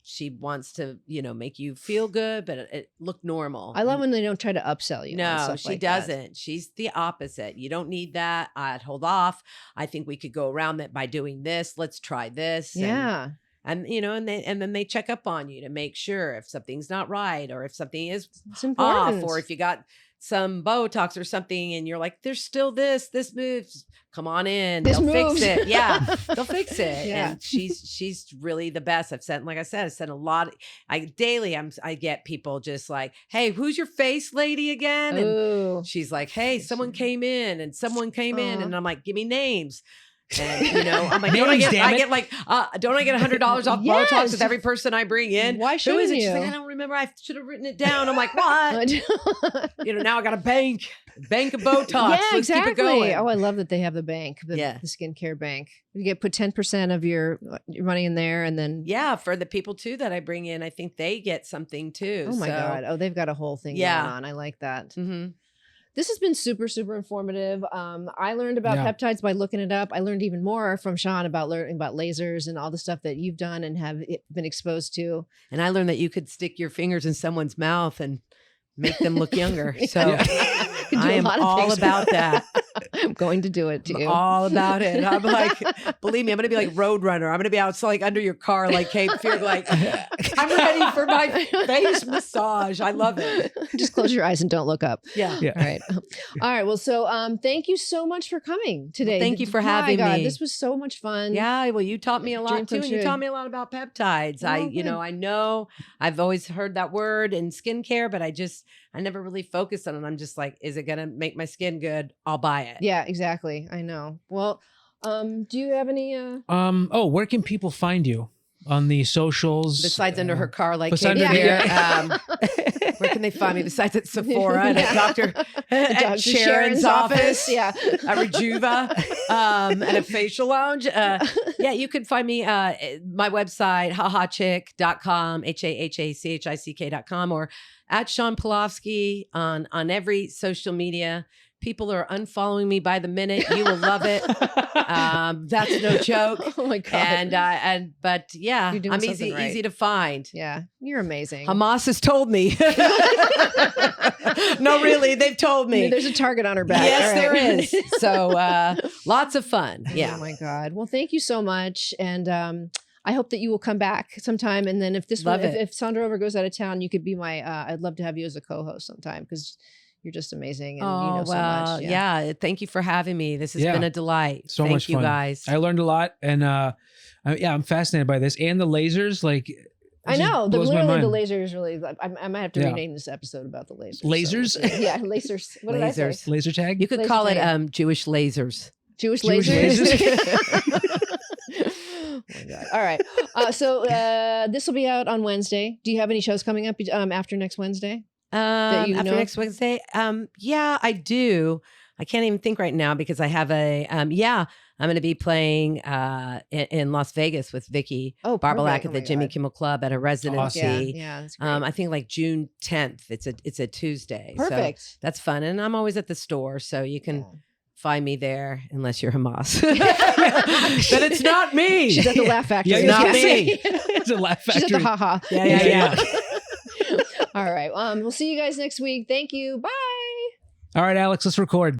[SPEAKER 3] she wants to, make you feel good, but it look normal.
[SPEAKER 1] I love when they don't try to upsell you.
[SPEAKER 3] No, she doesn't. She's the opposite. You don't need that. I'd hold off. I think we could go around that by doing this. Let's try this.
[SPEAKER 1] Yeah.
[SPEAKER 3] And then they check up on you to make sure if something's not right or if something is
[SPEAKER 1] It's important.
[SPEAKER 3] off or if you got some Botox or something and you're like, there's still this moves. Come on in.
[SPEAKER 1] This
[SPEAKER 3] They'll
[SPEAKER 1] moves.
[SPEAKER 3] fix it. Yeah. They'll fix it.
[SPEAKER 1] Yeah.
[SPEAKER 3] And she's really the best. I've sent a lot. Daily I get people just like, hey, who's your face lady again? And
[SPEAKER 1] Ooh.
[SPEAKER 3] she's like, hey, someone came in and someone came in. And I'm like, give me names. And I'm like,
[SPEAKER 2] Don't I get
[SPEAKER 3] $100 off
[SPEAKER 1] Yes.
[SPEAKER 3] Botox with every person I bring in?
[SPEAKER 1] Why
[SPEAKER 3] Who is
[SPEAKER 1] shouldn't
[SPEAKER 3] it? She's
[SPEAKER 1] you?
[SPEAKER 3] like, I don't remember. I should have written it down. I'm like, what? Now I got a bank of Botox.
[SPEAKER 1] Yeah,
[SPEAKER 3] Let's
[SPEAKER 1] exactly.
[SPEAKER 3] keep it going.
[SPEAKER 1] Oh, I love that they have the bank, the skincare bank. You put 10% of your money in there, and then
[SPEAKER 3] Yeah, for the people too that I bring in, I think they get something too.
[SPEAKER 1] oh my God, oh they've got a whole thing going on. I like that.
[SPEAKER 3] Mm-hmm.
[SPEAKER 1] This has been super, super informative. I learned about peptides by looking it up. I learned even more from Shawn about learning about lasers and all the stuff that you've done and have been exposed to.
[SPEAKER 3] And I learned that you could stick your fingers in someone's mouth and make them look younger. So I am all about that.
[SPEAKER 1] I'm going to do it too.
[SPEAKER 3] All about it. I'm like, believe me, I'm going to be like Roadrunner. I'm going to be out like under your car, like Cape Fear, like I'm ready for my face massage. I love it.
[SPEAKER 1] Just close your eyes and don't look up.
[SPEAKER 3] Yeah.
[SPEAKER 1] All right. All right. Well, so thank you so much for coming today.
[SPEAKER 3] Well, thank you for
[SPEAKER 1] My
[SPEAKER 3] having
[SPEAKER 1] God,
[SPEAKER 3] me.
[SPEAKER 1] This was so much fun.
[SPEAKER 3] Yeah. Well, you taught me a lot
[SPEAKER 1] Dream
[SPEAKER 3] too.
[SPEAKER 1] come
[SPEAKER 3] And you
[SPEAKER 1] true.
[SPEAKER 3] taught me a lot about peptides.
[SPEAKER 1] Oh, good.
[SPEAKER 3] I know I've always heard that word in skincare, but I never really focused on it. I'm just like, is it going to make my skin good? I'll buy it.
[SPEAKER 1] Yeah, exactly. I know. Well, do you have any
[SPEAKER 2] where can people find you on the socials?
[SPEAKER 3] Besides under her car, like
[SPEAKER 2] besides
[SPEAKER 3] Katie
[SPEAKER 2] under
[SPEAKER 3] Beer, where can they find me? Besides at Sephora and at at
[SPEAKER 1] Dr.
[SPEAKER 3] Sharon's office,
[SPEAKER 1] Yeah.
[SPEAKER 3] at Rejuva, and a facial lounge. You can find me my website, hahachick.com, HAHACHICK.com, or at Shawn Pelofsky on every social media. People are unfollowing me by the minute. You will love it. That's no joke.
[SPEAKER 1] Oh my God.
[SPEAKER 3] But yeah,
[SPEAKER 1] You're doing
[SPEAKER 3] I'm
[SPEAKER 1] something right.
[SPEAKER 3] easy to find.
[SPEAKER 1] Yeah, you're amazing.
[SPEAKER 3] Hamas has told me. No, really, they've told me.
[SPEAKER 1] There's a target on her back.
[SPEAKER 3] Yes,
[SPEAKER 1] All right.
[SPEAKER 3] there is. So lots of fun. Yeah.
[SPEAKER 1] Oh my God. Well, thank you so much. And I hope that you will come back sometime. And then if this
[SPEAKER 3] Love
[SPEAKER 1] one,
[SPEAKER 3] it.
[SPEAKER 1] if Sandra ever goes out of town, you could be my. I'd love to have you as a co-host sometime because you're just amazing and you know so much.
[SPEAKER 3] Yeah. Thank you for having me. This has
[SPEAKER 2] Yeah.
[SPEAKER 3] been a delight.
[SPEAKER 2] So
[SPEAKER 3] Thank
[SPEAKER 2] much
[SPEAKER 3] you
[SPEAKER 2] fun.
[SPEAKER 3] guys.
[SPEAKER 2] I learned a lot, and I'm fascinated by this and the lasers. Like,
[SPEAKER 1] I know.
[SPEAKER 2] blows my
[SPEAKER 1] Literally, the
[SPEAKER 2] mind.
[SPEAKER 1] laser is really. I might have to
[SPEAKER 2] Yeah.
[SPEAKER 1] rename this episode about the lasers.
[SPEAKER 2] Lasers?
[SPEAKER 1] So, yeah, lasers. What did I say?
[SPEAKER 3] Lasers.
[SPEAKER 2] Laser tag.
[SPEAKER 3] You could
[SPEAKER 1] Laser
[SPEAKER 3] call it
[SPEAKER 1] tag.
[SPEAKER 3] Jewish lasers.
[SPEAKER 1] Jewish
[SPEAKER 2] Jewish
[SPEAKER 1] lasers. Oh my God. All right. So this will be out on Wednesday. Do you have any shows coming up after next Wednesday? That you
[SPEAKER 3] After
[SPEAKER 1] know?
[SPEAKER 3] next Wednesday? Yeah, I do. I can't even think right now because I have I'm going to be playing in Las Vegas with Vicky
[SPEAKER 1] Oh,
[SPEAKER 3] Barbalack
[SPEAKER 1] perfect.
[SPEAKER 3] at
[SPEAKER 1] Oh
[SPEAKER 3] the
[SPEAKER 1] my
[SPEAKER 3] Jimmy
[SPEAKER 1] God.
[SPEAKER 3] Kimmel Club at a residency.
[SPEAKER 1] Yeah, that's great.
[SPEAKER 3] I think like June 10th. It's a Tuesday. So
[SPEAKER 1] Perfect.
[SPEAKER 3] that's fun. And I'm always at the store, so you can
[SPEAKER 1] Yeah.
[SPEAKER 3] find me there unless you're Hamas. But it's not me.
[SPEAKER 1] She's at the Laugh Factory.
[SPEAKER 2] Yeah,
[SPEAKER 3] It's not
[SPEAKER 2] yeah.
[SPEAKER 3] me.
[SPEAKER 2] It's a laugh
[SPEAKER 1] She's
[SPEAKER 2] factory.
[SPEAKER 1] at the haha.
[SPEAKER 3] Yeah.
[SPEAKER 1] All right. We'll see you guys next week. Thank you. Bye.
[SPEAKER 2] All right, Alex, let's record.